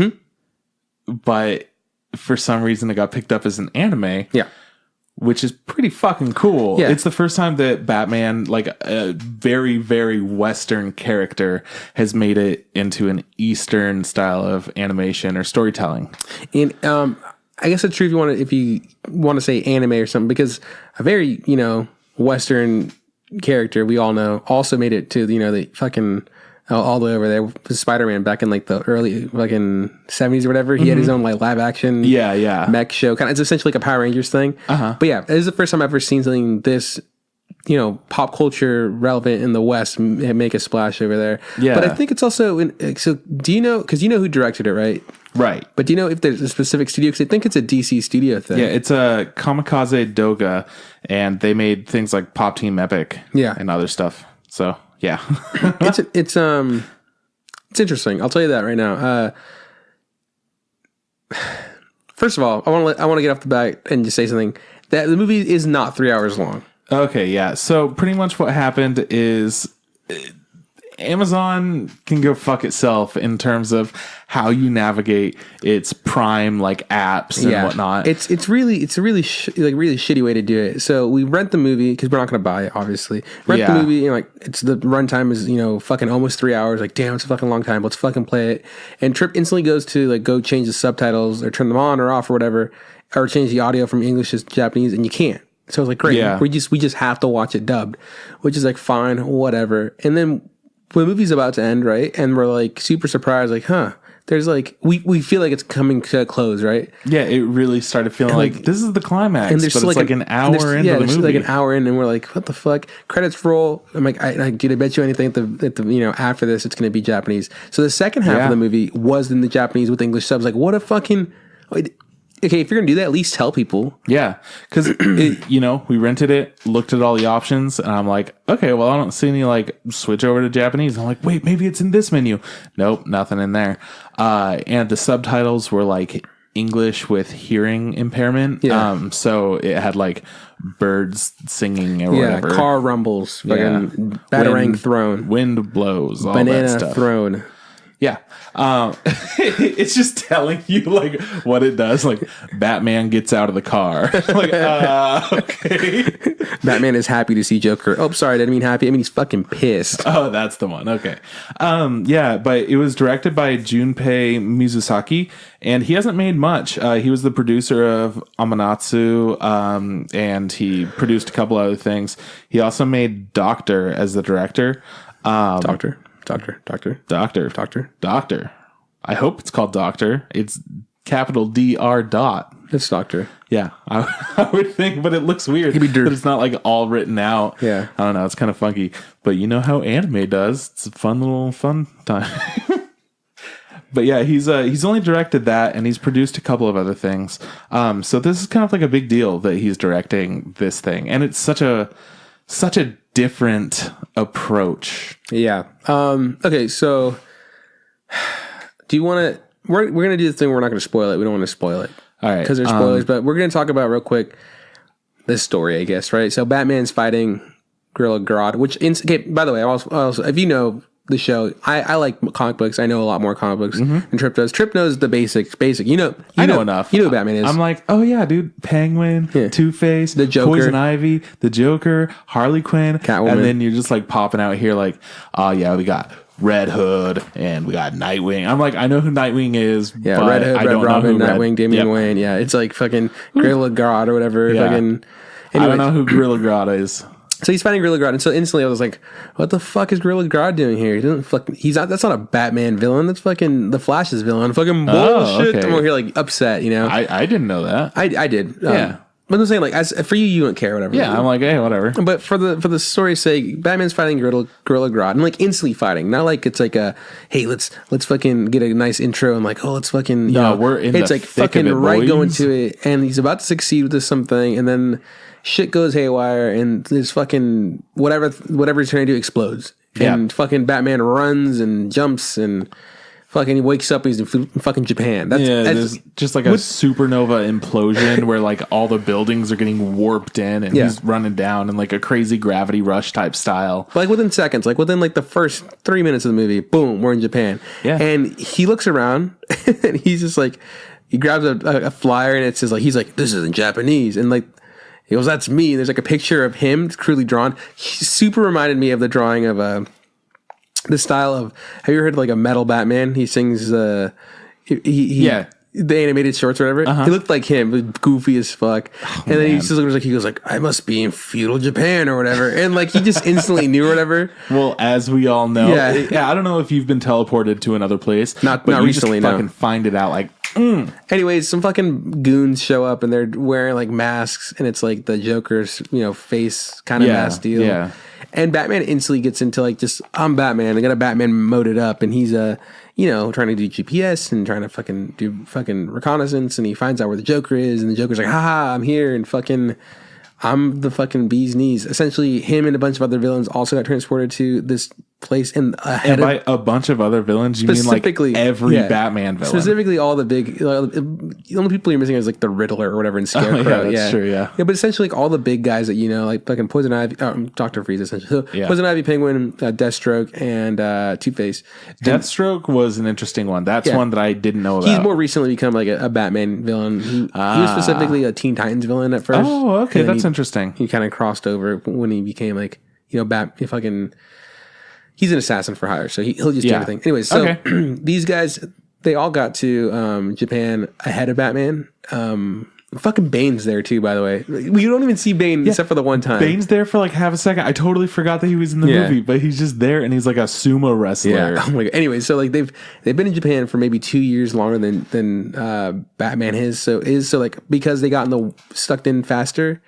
but for some reason it got picked up as an anime. Yeah. Which is pretty fucking cool. Yeah. It's the first time that Batman, like a very, very Western character, has made it into an Eastern style of animation or storytelling. And I guess it's true if you want to say anime or something, because a very, Western character we all know also made it to, the fucking... all the way over there with Spider-Man back in like the early fucking 70s or whatever. He had his own like live action mech show. It's essentially like a Power Rangers thing. But yeah, this is the first time I've ever seen something this, pop culture relevant in the West make a splash over there. Yeah. But I think it's also, so do you know, because you know who directed it, right? Right. But do you know if there's a specific studio? Because I think it's a DC studio thing. Yeah, it's a Kamikaze Douga, and they made things like Pop Team Epic and other stuff. So... yeah. it's interesting. I'll tell you that right now. First of all, I want to get off the bat and just say something. That the movie is not 3 hours long. Okay, yeah. So pretty much what happened is Amazon can go fuck itself in terms of how you navigate its Prime like apps and whatnot. It's a really shitty way to do it. So we rent the movie because we're not going to buy it, obviously. Rent the movie and it's the runtime is fucking almost 3 hours. Like damn, it's a fucking long time. Let's fucking play it. And Trip instantly goes to go change the subtitles or turn them on or off or whatever, or change the audio from English to Japanese, and you can't. So I was like, great, we just have to watch it dubbed, which is like fine, whatever. And then when the movie's about to end, right, and we're like super surprised, like, there's like we feel like it's coming to a close, right? Yeah, it really started feeling like this is the climax, and there's but it's an hour into the movie. Like an hour in, and we're like, what the fuck? Credits roll. I'm like, dude, I bet you anything at the after this, it's going to be Japanese. So the second half of the movie was in the Japanese with English subs. Like, what a fucking. Okay, if you're gonna do that, at least tell people. Yeah, because we rented it, looked at all the options, and I'm like, okay, well, I don't see any switch over to Japanese. I'm like, wait, maybe it's in this menu. Nope, nothing in there. And the subtitles were English with hearing impairment. Yeah. So it had birds singing or whatever. Car rumbles, fucking batarang thrown, wind blows, all banana that stuff. Thrown. Yeah. It's just telling you what it does. Batman gets out of the car. Okay. Batman is happy to see Joker. Oh, sorry, I didn't mean happy. I mean, he's fucking pissed. Oh, that's the one. Okay. Yeah, but it was directed by Junpei Mizusaki, and he hasn't made much. He was the producer of Amanatsu, and he produced a couple other things. He also made Doctor as the director. Doctor. I hope it's called Doctor. It's capital DR. It's Doctor. Yeah, I would think, but it looks weird. But it's not all written out. Yeah, I don't know. It's kind of funky, but you know how anime does. It's a fun time. But yeah, he's only directed that, and he's produced a couple of other things. So this is kind of a big deal that he's directing this thing, and it's such a different approach. Yeah. Okay, so do you want to... We're going to do the thing where we're not going to spoil it. We don't want to spoil it. All right. Because there's spoilers, but we're going to talk about real quick this story, I guess, right? So Batman's fighting Gorilla Grodd, which... Okay, by the way, also, if you know the show, I like comic books. I know a lot more comic books than Trip does. Trip knows the basic. I know enough. You know who Batman is. I'm like, oh yeah, dude, Penguin, Two-Face, the Joker, Poison Ivy, the Joker, Harley Quinn, Catwoman. And then you're just popping out here oh yeah, we got Red Hood and we got Nightwing. I'm like, I know who Nightwing is. Yeah, but Red Hood, Red Robin, Nightwing, Damian Wayne. Yeah, it's fucking Gorilla Grodd or whatever. Yeah. Fucking. Anyway. I don't know who Gorilla Grodd is. So he's fighting Gorilla Grodd, and so instantly I was like, "What the fuck is Gorilla Grodd doing here? He doesn't fucking. He's not. That's not a Batman villain. That's fucking the Flash's villain. Fucking bullshit." Okay. I'm over here like upset. You know, I didn't know that. I did. Yeah. But I'm saying like, as for you don't care, whatever. Yeah, I'm like, hey, whatever. But for the story's sake, Batman's fighting Gorilla Grodd, and like instantly fighting. Not like it's like a hey, let's fucking get a nice intro and like let's fucking we're in. It's the like thick fucking of it, right boys. going to it, and he's about to succeed with this something, and then shit goes haywire, and this fucking whatever he's trying to do explodes, and fucking Batman runs and jumps and. Fucking he wakes up, he's in fucking Japan. There's just like a supernova implosion where like all the buildings are getting warped in and he's running down in like a crazy gravity rush type style. Like within seconds, like within like the first 3 minutes of the movie, boom, we're in Japan. Yeah. And he looks around and he's just like, he grabs a flyer and it says like, he's like, this isn't Japanese. And like, he goes, that's me. And there's like a picture of him crudely drawn. He super reminded me of the drawing of the style of, have you ever heard like a metal Batman? He sings the animated shorts or whatever. He looked like him, was goofy as fuck. And then he just looks like, he goes like, I must be in feudal Japan or whatever. And like he just instantly knew or whatever. Well, as we all know, Yeah. I don't know if you've been teleported to another place, Not you recently, just no. fucking find it out like. Anyways, some fucking goons show up and they're wearing like masks, and it's like the Joker's face kind of mask deal. Yeah. And Batman instantly gets into like, just I'm Batman. I got a Batman moded up, and he's trying to do GPS and trying to do reconnaissance, and he finds out where the Joker is, and the Joker's like, haha, I'm here, and fucking I'm the fucking bee's knees. Essentially, him and a bunch of other villains also got transported to this place, and by a bunch of other villains, you mean like every Batman villain? Specifically, all the big. The only people you're missing is like the Riddler or whatever, and Scarecrow. That's true. Yeah, but essentially, like all the big guys that like fucking Poison Ivy, Dr. Freeze, essentially. So Poison Ivy, Penguin, Deathstroke, and Two-Face. Deathstroke was an interesting one. That's one that I didn't know about. He's more recently become like a Batman villain. He was specifically a Teen Titans villain at first. Oh, okay, that's interesting. He kind of crossed over when he became like he's an assassin for hire, so he'll just do everything. Anyways, so these guys, they all got to Japan ahead of Batman. Fucking Bane's there too, by the way. We don't even see Bane except for the one time. Bane's there for like half a second. I totally forgot that he was in the movie, but he's just there and he's like a sumo wrestler. Yeah. Oh my God. Anyway, so like they've been in Japan for maybe 2 years longer than Batman is. So like because they got stuck in faster.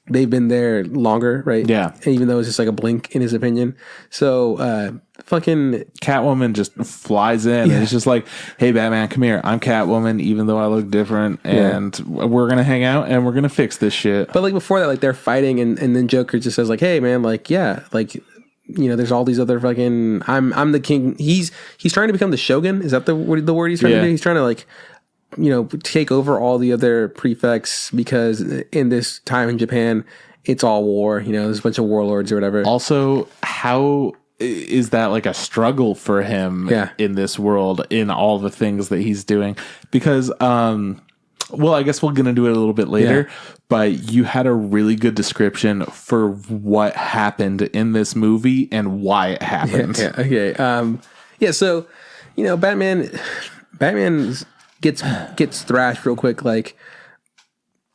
They've been there longer, right? Yeah. And even though it's just like a blink in his opinion. So, fucking Catwoman just flies in and it's just like, hey, Batman, come here. I'm Catwoman, even though I look different. And we're going to hang out and we're going to fix this shit. But like before that, like they're fighting and then Joker just says like, hey, man, like, yeah, like, there's all these other fucking, I'm the king. He's trying to become the Shogun. Is that the word he's trying to do? He's trying to like, take over all the other prefects because in this time in Japan, it's all war. There's a bunch of warlords or whatever. Also, how is that like a struggle for him in this world, in all the things that he's doing? Because, well, I guess we're going to do it a little bit later, but you had a really good description for what happened in this movie and why it happened. Okay. So, Batman gets thrashed real quick, like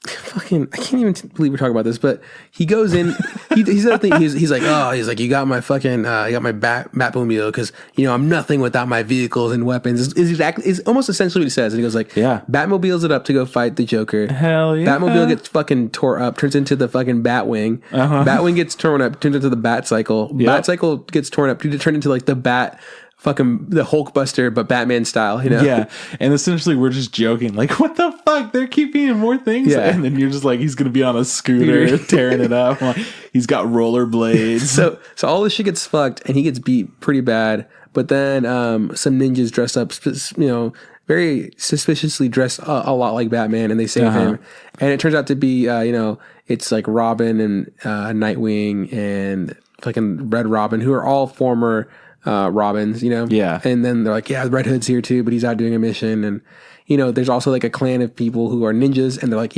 fucking I can't even believe we're talking about this, but he goes in he's like you got my fucking you got my Batmobile because I'm nothing without my vehicles and weapons is almost essentially what he says, and he goes like Batmobiles it up to go fight the Joker. Hell yeah. Batmobile gets fucking tore up, turns into the fucking Batwing. Batwing gets torn up, turns into the Batcycle. Batcycle gets torn up, turned into like the Bat fucking the Hulkbuster, but Batman style, Yeah, and essentially we're just joking, like, what the fuck? They're keeping in more things, and then you're just like, he's gonna be on a scooter tearing it up. Like, he's got rollerblades. So all this shit gets fucked, and he gets beat pretty bad. But then some ninjas dress up, very suspiciously dressed a lot like Batman, and they save him. And it turns out to be, it's like Robin and Nightwing and fucking Red Robin, who are all former Robins, and then they're like, Red Hood's here too, but he's out doing a mission, and there's also like a clan of people who are ninjas, and they're like,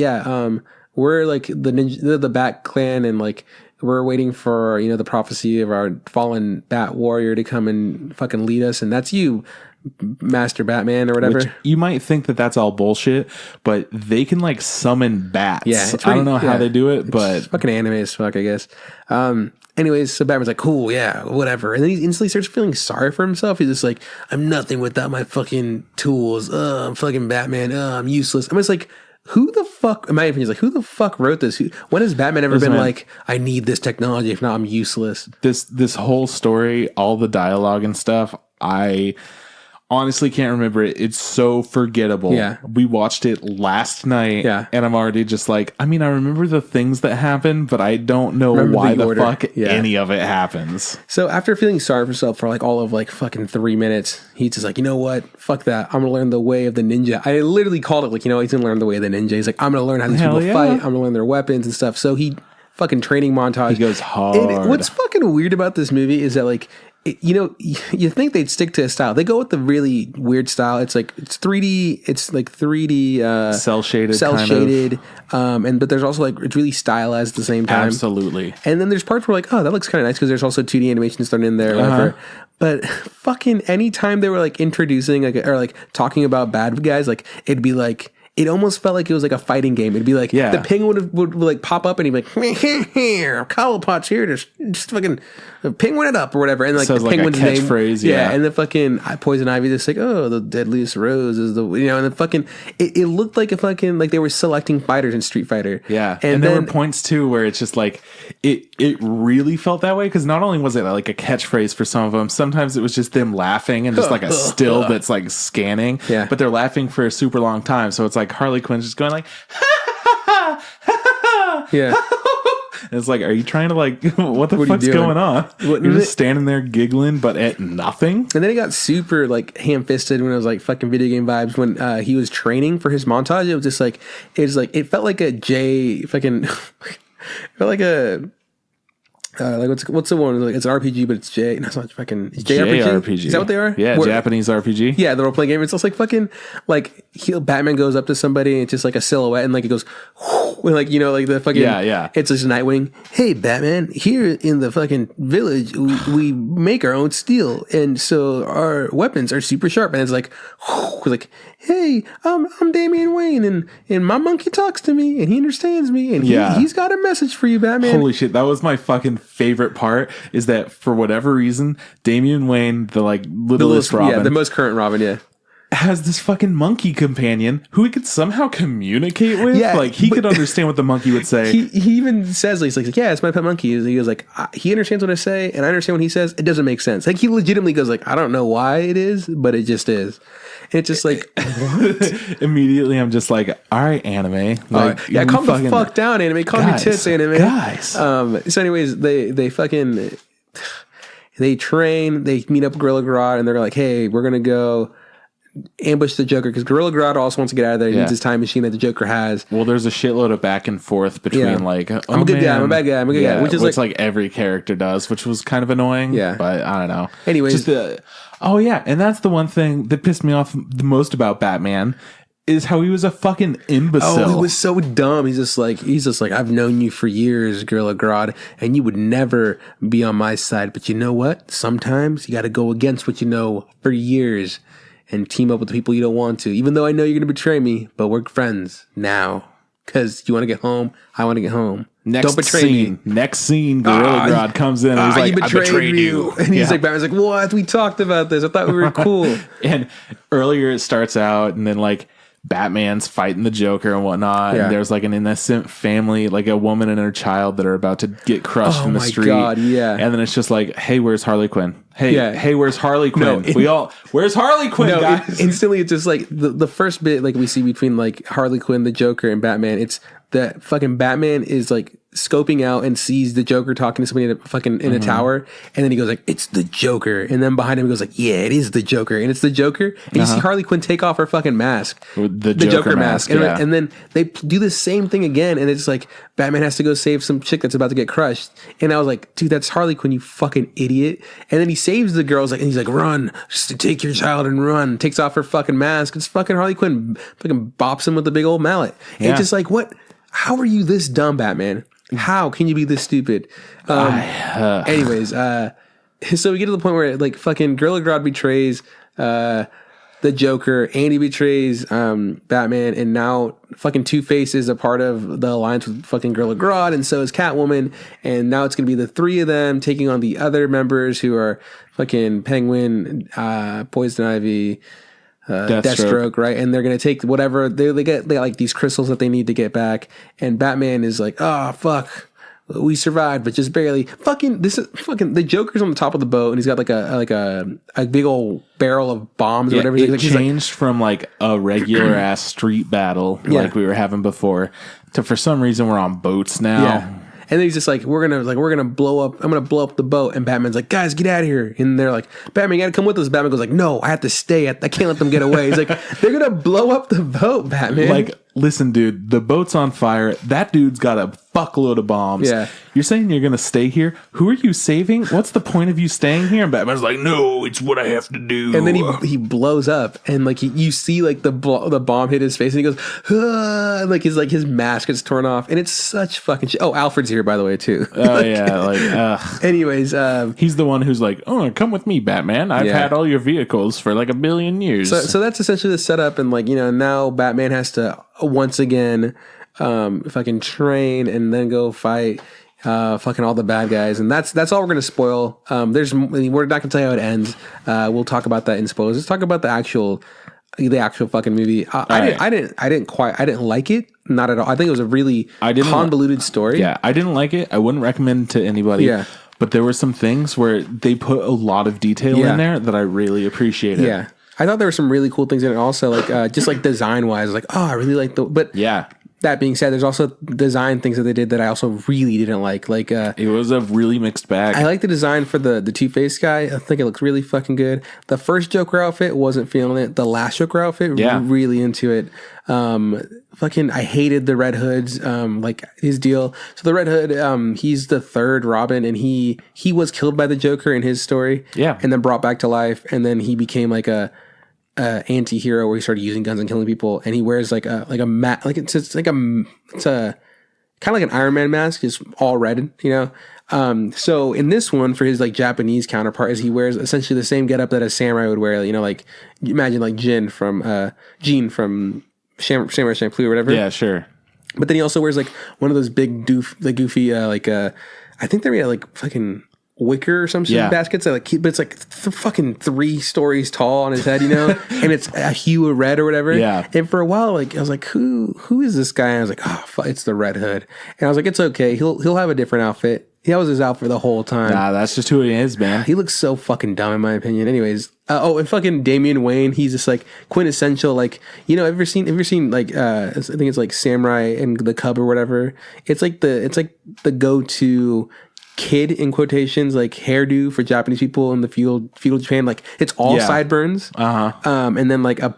we're like the ninja, the Bat clan, and like we're waiting for, the prophecy of our fallen Bat Warrior to come and fucking lead us, and that's you, Master Batman or whatever. Which you might think that that's all bullshit, but they can like summon bats. Yeah, I don't know how they do it, but it's fucking anime as fuck, I guess. Anyways, so Batman's like, cool, yeah, whatever. And then he instantly starts feeling sorry for himself. He's just like, I'm nothing without my fucking tools. I'm fucking Batman. I'm useless. I'm just like, who the fuck, in my opinion, is like, who the fuck wrote this? When has Batman ever been like, I need this technology, if not, I'm useless? This whole story, all the dialogue and stuff, I honestly can't remember it. It's so forgettable. Yeah. We watched it last night. Yeah. And I'm already just like, I mean, I remember the things that happened, but I don't know why the fuck any of it happens. So after feeling sorry for himself for like all of like fucking 3 minutes, he's just like, you know what? Fuck that. I'm gonna learn the way of the ninja. I literally called it like, he's gonna learn the way of the ninja. He's like, I'm gonna learn how these people fight. I'm gonna learn their weapons and stuff. So he fucking training montage. He goes hard. And what's fucking weird about this movie is that like, you think they'd stick to a style. They go with the really weird style. It's like it's 3D. It's like 3D cell shaded, but there's also like it's really stylized at the same time. Absolutely. And then there's parts where like, oh, that looks kind of nice because there's also 2D animations thrown in there. Whatever. But fucking anytime they were like introducing or like talking about bad guys, like it'd be like. It almost felt like it was like a fighting game. It'd be like the penguin would like pop up and he'd be like, here, Cobblepot's here to just fucking penguin it up or whatever. And like sounds the penguin's like a name. catchphrase, yeah. And the fucking Poison Ivy just like, oh, the deadliest rose is the, and the fucking, it looked like a fucking, like they were selecting fighters in Street Fighter. Yeah. And there were points too where it's just like, it really felt that way because not only was it like a catchphrase for some of them, sometimes it was just them laughing and just like a still that's like scanning. Yeah. But they're laughing for a super long time. So it's like Harley Quinn's just going like, yeah. And it's like, are you trying to like, what the fuck's going on? You're just standing there giggling, but at nothing. And then it got super like ham-fisted when it was like fucking video game vibes when he was training for his montage. It was just like, it felt like a J fucking, it felt like a, like what's the one? Like it's an RPG, but it's J. No, it's not fucking. It's JRPG. Is that what they are? Yeah, Japanese RPG. Yeah, the role playing game. It's just like fucking like Batman goes up to somebody and it's just like a silhouette and like it goes, when like like the fucking It's just Nightwing. Hey, Batman! Here in the fucking village, we make our own steel, and so our weapons are super sharp. And it's like, hey, I'm Damian Wayne, and my monkey talks to me, and he understands me, and he's got a message for you, Batman. Holy shit, that was my fucking favorite part. Is that for whatever reason, Damian Wayne, the like littlest Robin, the most current Robin, has this fucking monkey companion who he could somehow communicate with. Yeah, like he could understand what the monkey would say. He even says, he's like, yeah, it's my pet monkey. He goes like, he understands what I say, and I understand what he says. It doesn't make sense. Like he legitimately goes like, I don't know why it is, but it just is. And it's just like, what? Immediately, I'm just like, all right, anime. Like, calm the fuck down, anime. Calm your tits, anime. Guys. So anyways, they fucking, they train, they meet up with Gorilla Grodd, and they're like, hey, we're going to go ambush the Joker because Gorilla Grodd also wants to get out of there. He needs his time machine that the Joker has. Well, there's a shitload of back and forth between like, oh, I'm a good guy, I'm a bad guy, I'm a good guy, which is like every character does, which was kind of annoying. Yeah, but I don't know. Anyways, and that's the one thing that pissed me off the most about Batman is how he was a fucking imbecile. Oh, he was so dumb. He's just like, I've known you for years, Gorilla Grodd, and you would never be on my side. But you know what? Sometimes you got to go against what you know for years and team up with the people you don't want to. Even though I know you're going to betray me, but we're friends now. Because you want to get home, I want to get home. Don't betray me. Next scene, Gorilla Grodd comes in and he's like, I betrayed you. And he's like, Batman's like, what? We talked about this. I thought we were cool. And earlier it starts out and then like, Batman's fighting the Joker and whatnot, and there's like an innocent family, like a woman and her child that are about to get crushed in the street. Oh my god, yeah. And then it's just like, hey, where's Harley Quinn? Hey, where's Harley Quinn? Where's Harley Quinn, guys? Instantly, it's just like the first bit like we see between like Harley Quinn, the Joker, and Batman. It's that fucking Batman is like scoping out and sees the Joker talking to somebody in a tower, and then he goes like, it's the Joker, and then behind him he goes like, yeah, it is the Joker, and it's the Joker, and you see Harley Quinn take off her fucking mask, the Joker mask, and then they do the same thing again, and it's like Batman has to go save some chick that's about to get crushed, and I was like, dude, that's Harley Quinn, you fucking idiot. And then he saves the girls, like, and he's like, run, just take your child and run, takes off her fucking mask, it's fucking Harley Quinn fucking bops him with the big old mallet, and it's just like, what? How are you this dumb, Batman? How can you be this stupid? Anyways, so we get to the point where like fucking Gorilla Grodd betrays the Joker, Andy betrays Batman, and now fucking Two-Face is a part of the alliance with fucking Gorilla Grodd, and so is Catwoman, and now it's gonna be the three of them taking on the other members who are fucking Penguin, Poison Ivy, Deathstroke, right? And they're gonna take whatever they get like these crystals that they need to get back, and Batman is like, oh fuck. We survived, but just barely. The Joker's on the top of the boat, and he's got like a big old barrel of bombs or whatever. It changed from like a regular ass street battle like we were having before to for some reason we're on boats now. Yeah. And then he's just like, we're gonna blow up. I'm gonna blow up the boat. And Batman's like, guys, get out of here. And they're like, Batman, you gotta come with us. Batman goes like, no, I have to stay. I can't let them get away. He's like, they're gonna blow up the boat, Batman. Like, listen, dude, the boat's on fire. That dude's got a fuckload of bombs. Yeah. You're saying you're gonna stay here? Who are you saving? What's the point of you staying here? And Batman's like, no, it's what I have to do. And then he blows up, and like you see like the bomb hit his face, and he goes, ah, and, like his mask gets torn off, and it's such fucking shit. Oh, Alfred's here by the way too. Oh yeah, Anyways, he's the one who's like, oh, come with me, Batman. I've had all your vehicles for like 1 billion years. So that's essentially the setup, and like now Batman has to once again fucking train and then go fight fucking all the bad guys, and that's all we're gonna spoil. We're not gonna tell you how it ends. We'll talk about that in spoilers. Let's talk about the actual fucking movie. I didn't like it, not at all. I think it was a really convoluted story. Yeah, I didn't like it. I wouldn't recommend to anybody. Yeah. But there were some things where they put a lot of detail in there that I really appreciated. Yeah. I thought there were some really cool things in it also, like just like design wise, like, oh, I really like but yeah. That being said, there's also design things that they did that I also really didn't like. Like it was a really mixed bag. I like the design for the Two-Face guy. I think it looks really fucking good. The first Joker outfit, wasn't feeling it. The last Joker outfit, really into it. I hated the Red Hood's like his deal. So the Red Hood, he's the third Robin, and he was killed by the Joker in his story. Yeah. And then brought back to life, and then he became like a anti-hero where he started using guns and killing people, and he wears like a it's a kind of like an Iron Man mask, just all red, so in this one, for his like Japanese counterpart, is he wears essentially the same getup that a samurai would wear, like imagine like Jin from Samurai Champloo or whatever. Yeah, sure. But then he also wears like one of those big goofy I think they're made of like fucking wicker or some sort of baskets that but it's like fucking 3 stories tall on his head, and it's a hue of red or whatever. Yeah. And for a while, like I was like, who is this guy? And I was like, oh, fuck, it's the Red Hood. And I was like, it's okay. He'll have a different outfit. That was his outfit the whole time. Nah, that's just who he is, man. He looks so fucking dumb in my opinion. Anyways, and fucking Damian Wayne, he's just like quintessential, like, ever seen like I think it's like Samurai and the Cub or whatever. It's like the go-to kid in quotations like hairdo for Japanese people in the feudal Japan. Like it's all sideburns, and then like a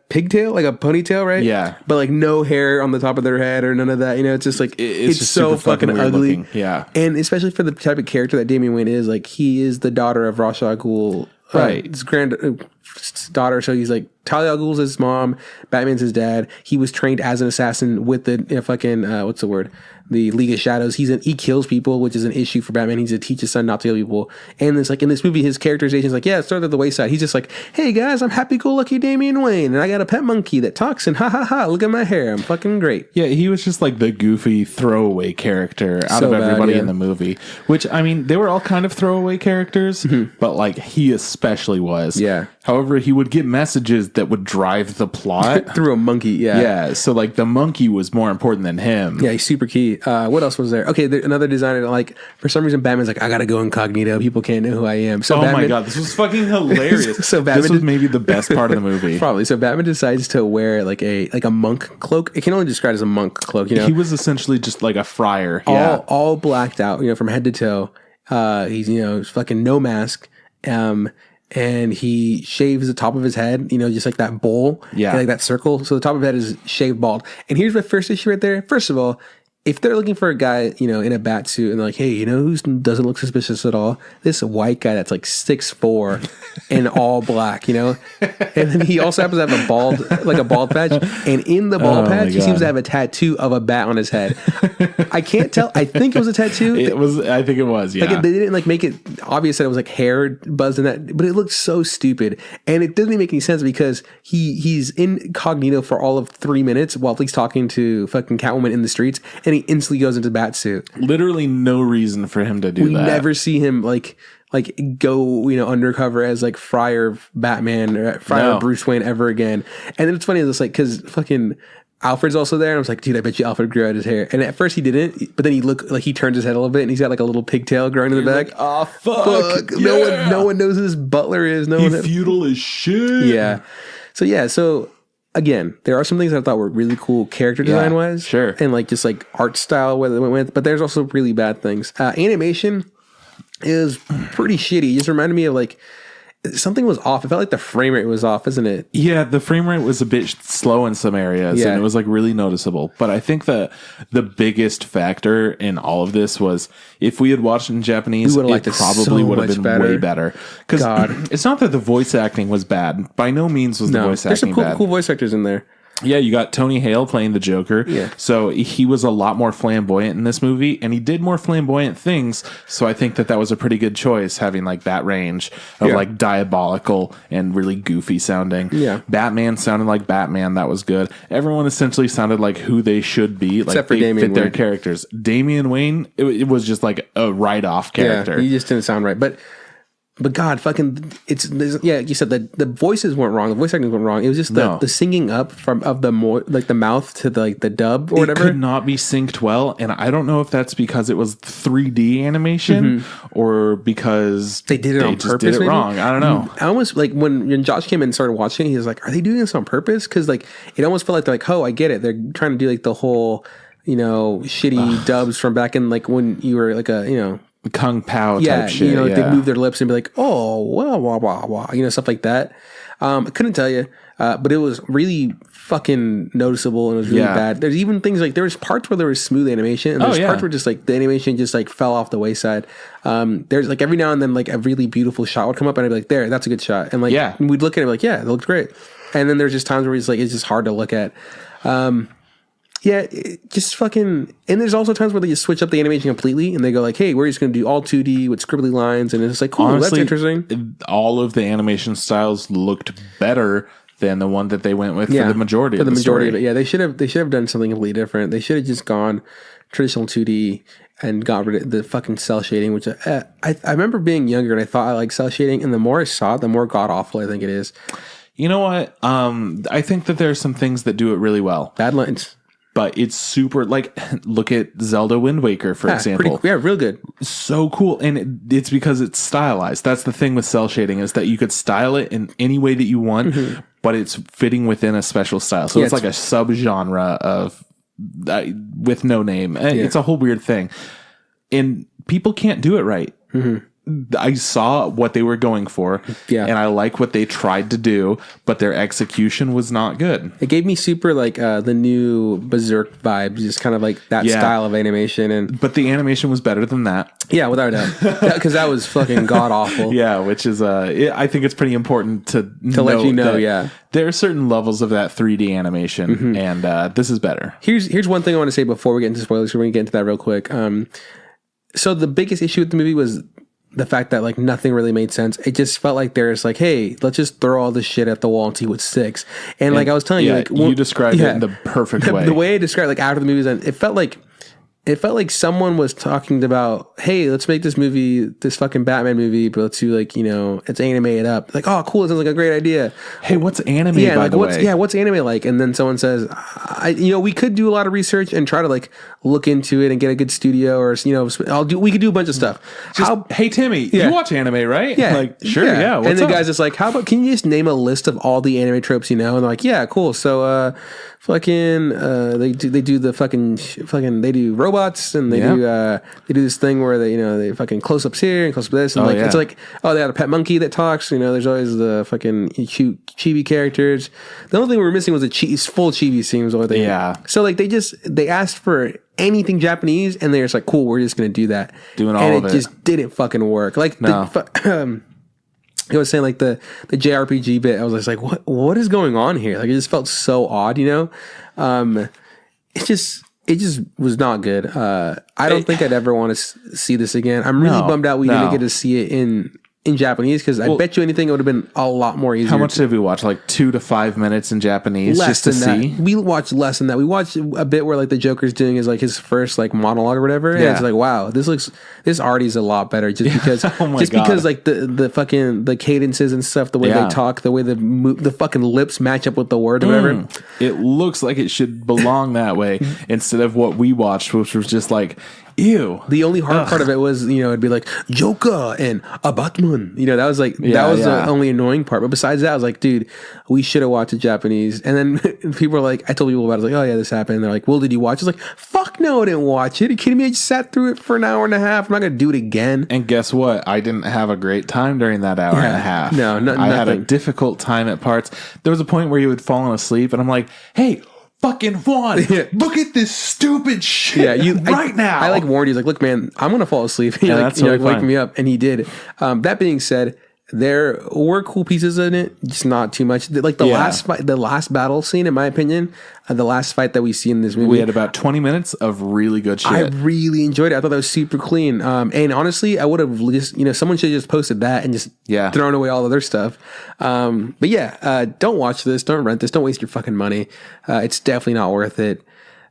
pigtail, like a ponytail, right? Yeah, but like no hair on the top of their head or none of that. It's just like it's just so fucking ugly. Looking. Yeah, and especially for the type of character that Damian Wayne is, like he is the daughter of Ra's al Ghul, right? His daughter. So he's like Talia al Ghul's his mom, Batman's his dad. He was trained as an assassin with the fucking what's the word? The League of Shadows. He kills people, which is an issue for Batman. He's to teach his son not to kill people. And it's like in this movie, his characterization is like, yeah, start at the wayside. He's just like, hey guys, I'm happy-go-lucky Damian Wayne, and I got a pet monkey that talks, and ha ha ha, look at my hair, I'm fucking great. Yeah, he was just like the goofy throwaway character out of everybody in the movie. Which, I mean, they were all kind of throwaway characters, but like he especially was. Yeah. However, he would get messages that would drive the plot through a monkey. Yeah. Yeah. So like the monkey was more important than him. Yeah, he's super key. What else was there? Okay, another designer, like for some reason Batman's like, I gotta go incognito. People can't know who I am. So Batman, my god, this was fucking hilarious. So Batman this was maybe the best part of the movie. Probably. So Batman decides to wear like a monk cloak. It can only be described as a monk cloak. He was essentially just like a friar. All blacked out. From head to toe. He's fucking no mask. And he shaves the top of his head, just like that bowl, like that circle. So the top of his head is shaved bald. And here's my first issue right there. First of all, if they're looking for a guy, in a bat suit and they're like, hey, who doesn't look suspicious at all? This white guy that's like 6'4" and all black, and then he also happens to have a bald patch, and in the bald patch he seems to have a tattoo of a bat on his head. I can't tell. I think it was a tattoo. I think it was. Yeah. Like they didn't like make it obvious that it was like hair buzzed in that, but it looked so stupid, and it doesn't even make any sense because he's incognito for all of 3 minutes while he's talking to fucking Catwoman in the streets, and he instantly goes into bat suit. Literally no reason for him to do that. We never see him like go undercover as like Friar Batman or Friar Bruce Wayne ever again. And then it's funny, it's like because fucking Alfred's also there, and I was like, dude, I bet you Alfred grew out his hair. And at first he didn't, but then he turns his head a little bit, and he's got like a little pigtail growing in the back. Like, oh fuck! Yeah. No one knows who this butler is. He's feudal as shit. Yeah. So again, there are some things I thought were really cool character design wise, sure, and like just like art style where they went with. But there's also really bad things. Animation is pretty shitty. It just reminded me of like something was off. It felt like the frame rate was off, isn't it? Yeah, the frame rate was a bit slow in some areas, and it was like really noticeable. But I think the biggest factor in all of this was if we had watched in Japanese, it probably would have been way better. Because it's not that the voice acting was bad. By no means was the voice acting bad. There's some cool voice actors in there. Yeah, you got Tony Hale playing the Joker. Yeah. So he was a lot more flamboyant in this movie, and he did more flamboyant things. So I think that was a pretty good choice, having like that range of like diabolical and really goofy sounding. Yeah. Batman sounded like Batman. That was good. Everyone essentially sounded like who they should be. Like except for Damian fit their Wayne. characters. Damian Wayne, it was just like a write-off character. Yeah, he just didn't sound right. But God, fucking, you said that the voices weren't wrong. The voice acting went wrong. It was just the singing up of the more like the mouth to the dub or whatever. It could not be synced well, and I don't know if that's because it was 3D animation or because they did it on purpose. Did it wrong. I don't know. I almost like when Josh came in and started watching, he was like, "Are they doing this on purpose?" Because like it almost felt like they're like, "Oh, I get it. They're trying to do like the whole shitty dubs from back in like when you were like a Kung Pao type shit. They move their lips and be like, oh, wah, wah, wah, wah, stuff like that. I couldn't tell you, but it was really fucking noticeable and it was really bad. There's even things like there was parts where there was smooth animation and there's parts where just like the animation just like fell off the wayside. There's like every now and then like a really beautiful shot would come up and I'd be like, there, that's a good shot. And like we'd look at it like, yeah, it looked great. And then there's just times where it's just hard to look at. Yeah, just fucking... And there's also times where they just switch up the animation completely and they go like, hey, we're just going to do all 2D with scribbly lines. And it's like, cool, honestly, that's interesting. All of the animation styles looked better than the one that they went with for the majority of the story. Of it. Yeah, they should have done something completely different. They should have just gone traditional 2D and got rid of the fucking cell shading, which I remember being younger and I thought I liked cell shading. And the more I saw it, the more god-awful I think it is. You know what? I think that there are some things that do it really well. Bad lines. But it's super, like, look at Zelda Wind Waker, for example. Real good. So cool. And it's because it's stylized. That's the thing with cell shading is that you could style it in any way that you want, but it's fitting within a special style. So it's like a subgenre of with no name. It's a whole weird thing. And people can't do it right. I saw what they were going for, and I like what they tried to do, but their execution was not good. It gave me super like the new Berserk vibes, just kind of like that style of animation. But the animation was better than that. Yeah, without a doubt, because that was fucking god awful. Yeah, which is I think it's pretty important to let you know. There are certain levels of that 3D animation, and this is better. Here's one thing I want to say before we get into spoilers. We're going to get into that real quick. So the biggest issue with the movie was the fact that like nothing really made sense. It just felt like there's like, hey, let's just throw all this shit at the wall and see what sticks. And like I was telling you, like you described it in the perfect way. The way I described like after the movie was done, it felt like someone was talking about, hey, let's make this fucking Batman movie, but let's do like, it's animated up. Like, oh, cool, it sounds like a great idea. Hey, what's anime, by the way? Yeah, what's anime like? And then someone says, we could do a lot of research and try to like look into it and get a good studio or, we could do a bunch of stuff. Hey, Timmy, you watch anime, right? Yeah. Like, sure, yeah. And the guy's just like, how about, can you just name a list of all the anime tropes you know? And they're like, yeah, cool. So, they do the fucking they do robots and they do this thing where they fucking close ups here and close up this and it's like, oh, they had a pet monkey that talks, there's always the fucking cute chibi characters. The only thing we were missing was full chibi scenes or they so like they asked for anything Japanese, and they're just like, cool, we're just gonna do that. Doing all and of it it. just didn't fucking work. Like No. I was saying like the JRPG bit, I was just like, what is going on here? Like it just felt so odd, you know? It just was not good. I don't think I'd ever want to see this again. I'm really bummed out we didn't get to see it in Japanese, because I bet you anything it would have been a lot more easier. How much did we watch? Like 2 to 5 minutes in Japanese less just to than see? that. We watched less than that. We watched a bit where like the Joker's doing his first like monologue or whatever, and it's like, wow, this already is a lot better, just because because like the fucking the cadences and stuff, the way they talk, the way the fucking lips match up with the word or whatever. It looks like it should belong that way instead of what we watched, which was just like, ew. The only hard part of it was, you know, it'd be like Joker and a Batman. You know, that was like the only annoying part. But besides that, I was like, dude, we should have watched it Japanese. And then people were like, I told people about it. I was like, oh yeah, this happened. And they're like, well, did you watch it? I was like, fuck no, I didn't watch it. Are you kidding me? I just sat through it for an hour and a half. I'm not gonna do it again. And guess what? I didn't have a great time during that hour and a half. No, I had a difficult time at parts. There was a point where you had fallen asleep, and I'm like, hey, fucking Juan, look at this stupid shit now. I like warned you, like, look, man, I'm gonna fall asleep. He wake me up, and he did. That being said, there were cool pieces in it, just not too much. Like the last fight, the last battle scene, in my opinion, the last fight that we see in this movie, we had about 20 minutes of really good shit. I really enjoyed it. I thought that was super clean. And honestly, I would have just, you know, someone should have just posted that and just thrown away all the other stuff. But yeah, don't watch this. Don't rent this. Don't waste your fucking money. It's definitely not worth it.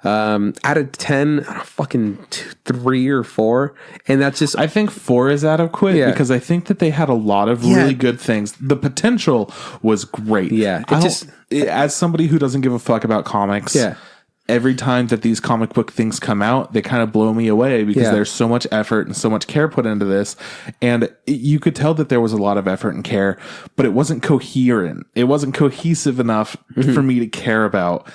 Out of 10, fucking 3 or 4, and that's just, I think 4 is adequate because I think that they had a lot of really good things. The potential was great. As somebody who doesn't give a fuck about comics, every time that these comic book things come out, they kind of blow me away because there's so much effort and so much care put into this, and you could tell that there was a lot of effort and care, but it wasn't coherent. It wasn't cohesive enough for me to care about,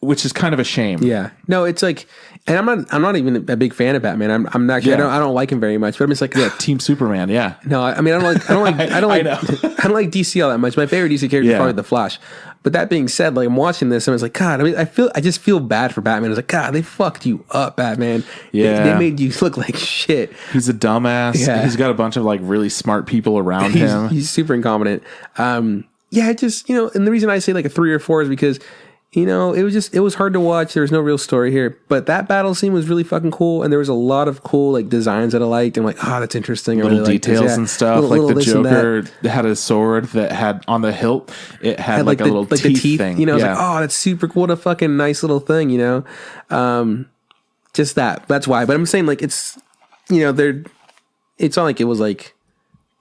which is kind of a shame. Yeah. No, it's like, and I'm not even a big fan of Batman. I'm not. I don't like him very much. But I'm just like, Team Superman. Yeah. No, I mean, I don't like I DC all that much. My favorite DC character is probably the Flash. But that being said, like, I'm watching this and I was like, God, I mean, I just feel bad for Batman. I was like, God, they fucked you up, Batman. Yeah. They made you look like shit. He's a dumbass. Yeah. He's got a bunch of like really smart people around him. He's super incompetent. It just, you know, and the reason I say like a 3 or 4 is because, you know, it was hard to watch. There was no real story here, but that battle scene was really fucking cool, and there was a lot of cool like designs that I liked. I'm like, that's interesting. Little really details and stuff. Like the Joker had a sword that had on the hilt, it had like a little teeth thing. You know, I was like, that's super cool. What a fucking nice little thing. You know, just that. That's why. But I'm saying like it's, you know, it's not like it was like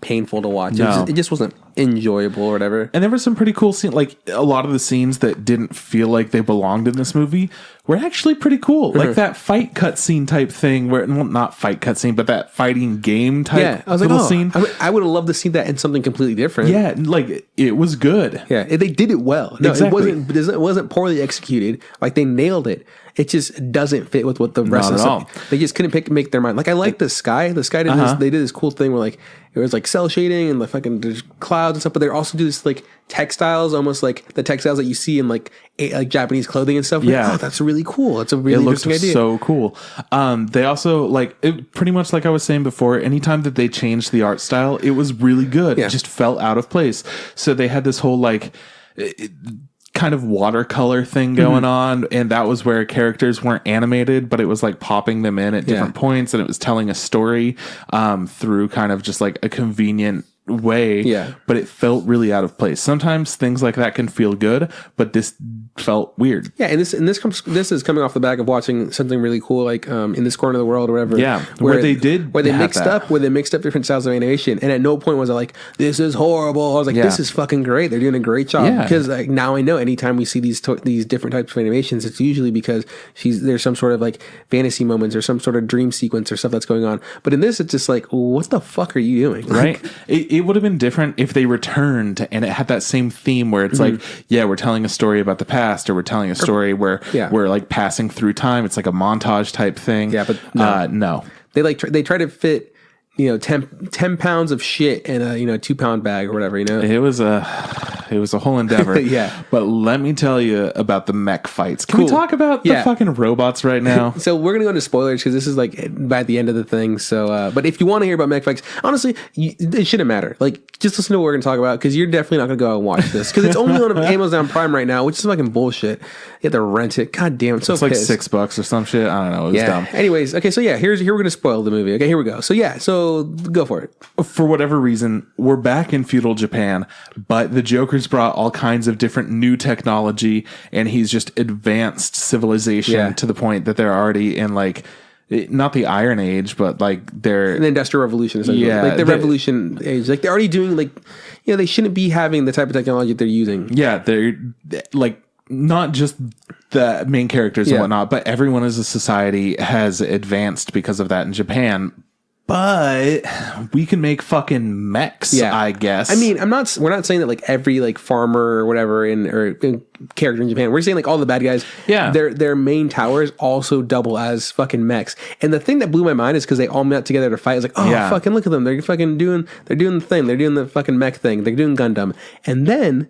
painful to watch. No. It just wasn't enjoyable or whatever. And there were some pretty cool scenes. Like a lot of the scenes that didn't feel like they belonged in this movie were actually pretty cool. Like that fight cutscene type thing where, well, not fight cutscene, but that fighting game type I was little like, scene. I would have loved to see that in something completely different. Yeah, like it was good. Yeah, they did it well. No, exactly. It wasn't poorly executed. Like they nailed it. It just doesn't fit with what the rest of the stuff. They just couldn't make their mind. Like I like the sky. The sky did this. They did this cool thing where like it was like cell shading and the fucking clouds and stuff. But they also do this like textiles, almost like the textiles that you see in like Japanese clothing and stuff. Yeah, like, that's really cool. It's a really interesting idea. So cool. They also like pretty much like I was saying before. Anytime that they changed the art style, it was really good. It just felt out of place. So they had this whole like kind of watercolor thing going on, and that was where characters weren't animated, but it was like popping them in at different points, and it was telling a story through kind of just like a convenient way, but it felt really out of place. Sometimes things like that can feel good, but this felt weird. Yeah, and this is coming off the back of watching something really cool, like in this corner of the world or whatever. Yeah, where they mixed up different styles of animation, and at no point was I like, this is horrible. I was like, this is fucking great. They're doing a great job, because like now I know anytime we see these different types of animations, it's usually because there's some sort of like fantasy moments or some sort of dream sequence or stuff that's going on. But in this, it's just like, what the fuck are you doing? Right? It would have been different if they returned and it had that same theme where it's like, we're telling a story about the past, or we're telling a story where we're like passing through time. It's like a montage type thing. Yeah, but no. They try to fit, you know, 10 pounds of shit in a, you know, 2-pound bag or whatever, you know. It was it was a whole endeavor. Yeah. But let me tell you about the mech fights. Can we talk about the fucking robots right now? So we're going to go into spoilers because this is like by the end of the thing. So, but if you want to hear about mech fights, honestly, it shouldn't matter. Like, just listen to what we're going to talk about because you're definitely not going to go out and watch this because it's only on Amazon Prime right now, which is fucking bullshit. You have to rent it. God damn, I'm so it's like pissed. $6 or some shit. I don't know. It was dumb. Anyways, okay, so here we're going to spoil the movie. Okay, here we go. So so go for it. For whatever reason, we're back in feudal Japan, but the Joker's brought all kinds of different new technology, and he's just advanced civilization to the point that they're already in like, not the Iron Age, but like they're the Industrial Revolution, like the Revolution Age. Like they're already doing like, they shouldn't be having the type of technology that they're using. Yeah, they're like not just the main characters and whatnot, but everyone as a society has advanced because of that in Japan. But we can make fucking mechs, I guess. I mean, we're not saying that like every like farmer or whatever or character in Japan. We're saying like all the bad guys. Yeah. Their main towers also double as fucking mechs. And the thing that blew my mind is because they all met together to fight. It's like, fucking look at them. They're fucking doing the thing. They're doing the fucking mech thing. They're doing Gundam. And then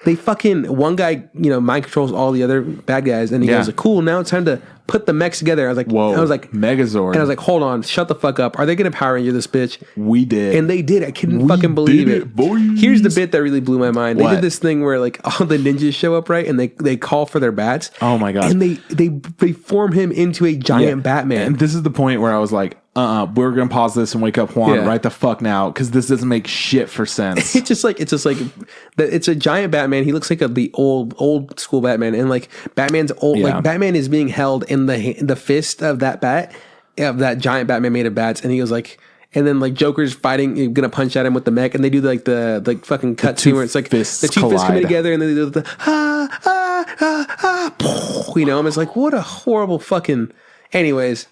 they fucking, one guy, mind controls all the other bad guys, and he goes, cool, now it's time to put the mechs together. I was like, whoa. I was like, Megazord. And I was like, hold on, shut the fuck up. Are they going to Power Ranger this bitch? We did. And they did. I couldn't fucking believe it. Boys. Here's the bit that really blew my mind. What? They did this thing where like all the ninjas show up, right? And they call for their bats. Oh my God. And they form him into a giant Batman. And this is the point where I was like, we're gonna pause this and wake up Juan right the fuck now because this doesn't make shit for sense. It's just like it's a giant Batman. He looks like the old school Batman, and like Batman's old. Yeah. Like Batman is being held in the fist of that that giant Batman made of bats, and he was like. And then like Joker's fighting, gonna punch at him with the mech, and they do like the fucking cut scene where it's like the two fists coming together, and then they do the and it's like what a horrible fucking. Anyways,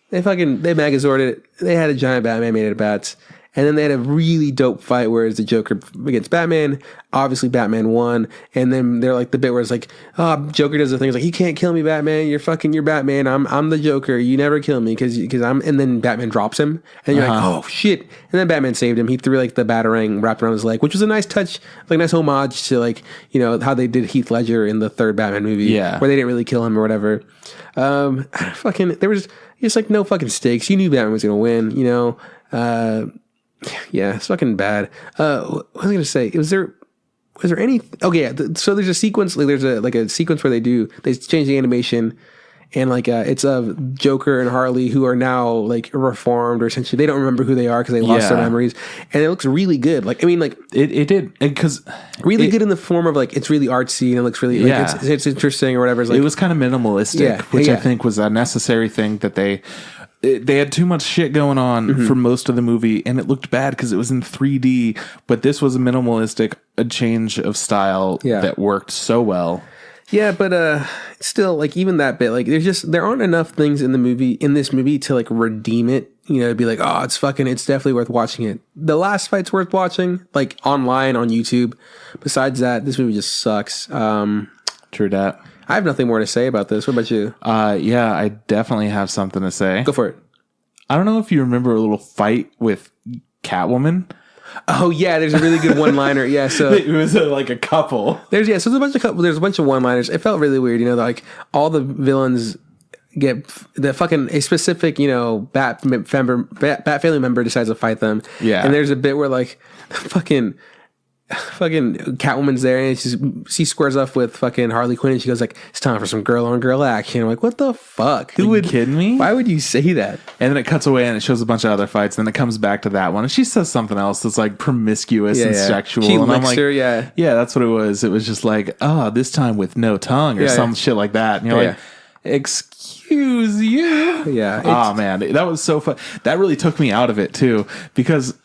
they Megazorded it. They had a giant Batman made out of bats. And then they had a really dope fight where it's the Joker against Batman. Obviously, Batman won. And then they're like the bit where it's like, Joker does the thing. It's like, you can't kill me, Batman. You're Batman. I'm the Joker. You never kill me because I'm. And then Batman drops him. And you're like, oh shit. And then Batman saved him. He threw like the Batarang wrapped around his leg, which was a nice touch, like nice homage to like how they did Heath Ledger in the third Batman movie, where they didn't really kill him or whatever. There was just like no fucking stakes. You knew Batman was gonna win. Yeah, it's fucking bad. What was I going to say? Was there any... Okay, yeah. So there's a sequence... Like, there's a sequence where they change the animation, and like it's of Joker and Harley who are now like reformed, or essentially they don't remember who they are because they lost their memories, and it looks really good. Like, I mean, like it did, because really good in the form of like it's really artsy and it looks really like, it's interesting or whatever. It's like, it was kind of minimalistic, which I think was a necessary thing that they had too much shit going on for most of the movie, and it looked bad because it was in 3D, but this was a change of style that worked so well. Yeah, but still, like, even that bit, like, there aren't enough things in this movie to like redeem it, to be like, oh, it's definitely worth watching it. The last fight's worth watching, like online on YouTube. Besides that, this movie just sucks. True that. I have nothing more to say about this. What about you? Yeah, I definitely have something to say. Go for it. I don't know if you remember a little fight with Catwoman. Oh yeah, there's a really good one-liner. Yeah, so it was like a couple. There's a bunch of one-liners. It felt really weird, like all the villains get a specific, Bat family member decides to fight them. Yeah, and there's a bit where like fucking Catwoman's there, and she squares up with fucking Harley Quinn, and she goes like, "It's time for some girl-on-girl action." I'm like, what the fuck? Who would kidding me? Why would you say that? And then it cuts away, and it shows a bunch of other fights. Then it comes back to that one, and she says something else that's like promiscuous and sexual. She and licks I'm like, her, yeah, that's what it was. It was just like, this time with no tongue or some shit like that. And you're like, excuse you? Yeah. Oh man, that was so fun. That really took me out of it too, because.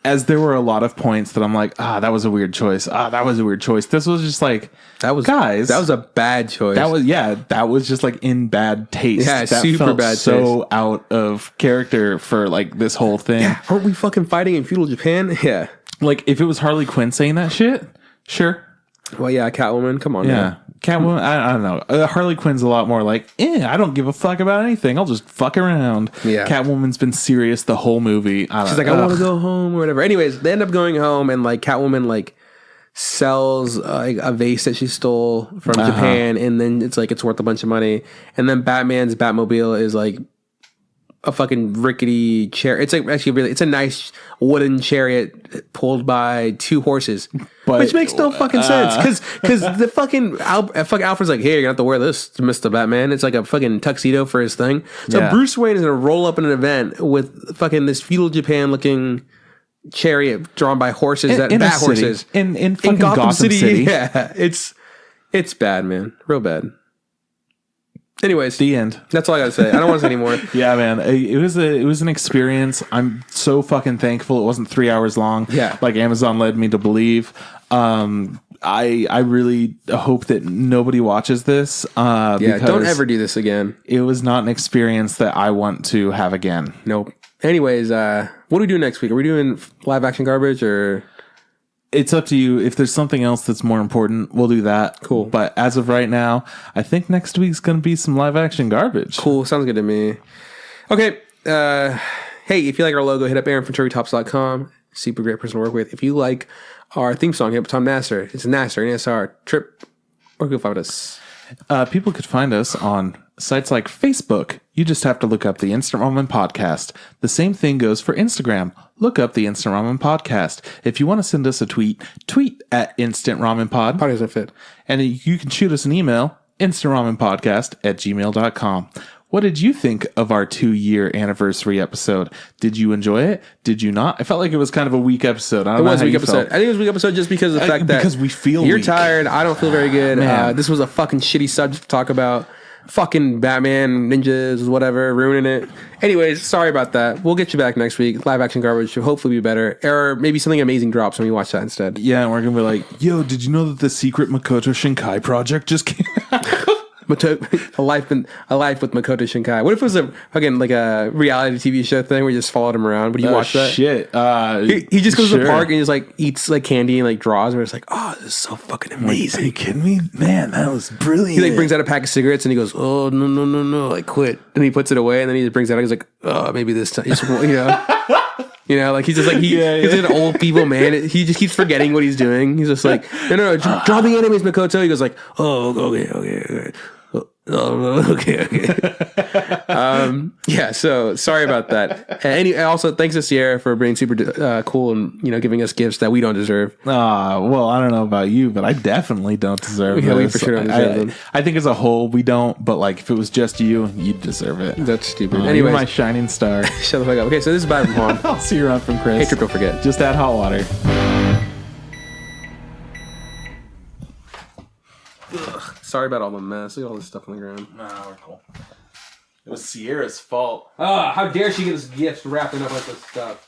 As there were a lot of points that I'm like, that was a weird choice. That was a weird choice. This was just like, that was a bad choice. That was just like in bad taste. Yeah, that super felt bad so taste. Out of character for like this whole thing. Yeah, aren't we fucking fighting in feudal Japan? Yeah. Like if it was Harley Quinn saying that shit, sure. Well, yeah, Catwoman, come on. Yeah. Now. Catwoman, I don't know. Harley Quinn's a lot more like, I don't give a fuck about anything. I'll just fuck around. Yeah. Catwoman's been serious the whole movie. She's like, I want to go home or whatever. Anyways, they end up going home, and like Catwoman like sells a vase that she stole from Japan, and then it's like it's worth a bunch of money. And then Batman's Batmobile is like a fucking rickety chariot. It's like actually really, it's a nice wooden chariot pulled by 2 horses, which makes no fucking sense. Because the fucking Alfred's like, hey, you're gonna have to wear this, Mr. Batman. It's like a fucking tuxedo for his thing. So Bruce Wayne is gonna roll up in an event with fucking this feudal Japan looking chariot drawn by horses, bat horses in fucking Gotham City. Yeah, it's bad, man, real bad. Anyways, the end. That's all I gotta say. I don't want to say anymore. Yeah, man. It was an experience. I'm so fucking thankful it wasn't 3 hours long. Yeah, like Amazon led me to believe. I really hope that nobody watches this. Because don't ever do this again. It was not an experience that I want to have again. Nope. Anyways, what do we do next week? Are we doing live action garbage or? It's up to you. If there's something else that's more important, we'll do that. Cool. But as of right now, I think next week's going to be some live action garbage. Cool. Sounds good to me. Okay. Hey, if you like our logo, hit up AaronFrom TurkeyTops.com. Super great person to work with. If you like our theme song, hit up Tom Nasser. It's Nasser, NSR, Trip. Or go find us. People could find us on sites like Facebook. You just have to look up the Instant Ramen Podcast. The same thing goes for Instagram. Look up the Instant Ramen Podcast. If you want to send us a tweet at Instant Ramen Pod. Pod doesn't fit. And you can shoot us an email, instantramenpodcast@gmail.com. What did you think of our 2-year anniversary episode? Did you enjoy it? Did you not? I felt like it was kind of a weak episode. I don't know how you felt. I think it was a weak episode just because of the fact that because we feel you're weak. tired. I don't feel very good. This was a fucking shitty subject to talk about. Fucking Batman, ninjas, whatever, ruining it. Anyways, sorry about that. We'll get you back next week. Live action garbage should hopefully be better. Or maybe something amazing drops when we watch that instead. Yeah, and we're going to be like, yo, did you know that the secret Makoto Shinkai project just came out? A life with Makoto Shinkai. What if it was a fucking like a reality TV show thing where you just followed him around? Would you watch that? Shit. He just goes to the park and he just like eats like candy and like draws and it's like, oh, this is so fucking amazing. Are you kidding me? Man, that was brilliant. He like brings out a pack of cigarettes and he goes, oh no, like quit. And he puts it away and then he just brings it out. He's like, oh, maybe this time, you know, like he's just like he's an old feeble man. He just keeps forgetting what he's doing. He's just like, no, draw the enemies, Makoto. He goes like, oh, okay. Oh, okay. Yeah, so sorry about that. Also, thanks to Sierra for being super cool and giving us gifts that we don't deserve. Well, I don't know about you, but I definitely don't deserve Yeah, this. we for sure don't deserve them. I think as a whole we don't, but like if it was just you, you'd deserve it. That's stupid. Anyway, you're my shining star. Shut the fuck up. Okay, so this is Bye from Juan. I'll see you around from Chris. Hey, Trip, don't forget. Just add hot water. Ugh, sorry about all the mess. Look at all this stuff on the ground. Nah, we're cool. It was Sierra's fault. How dare she get us gifts wrapping up like this stuff.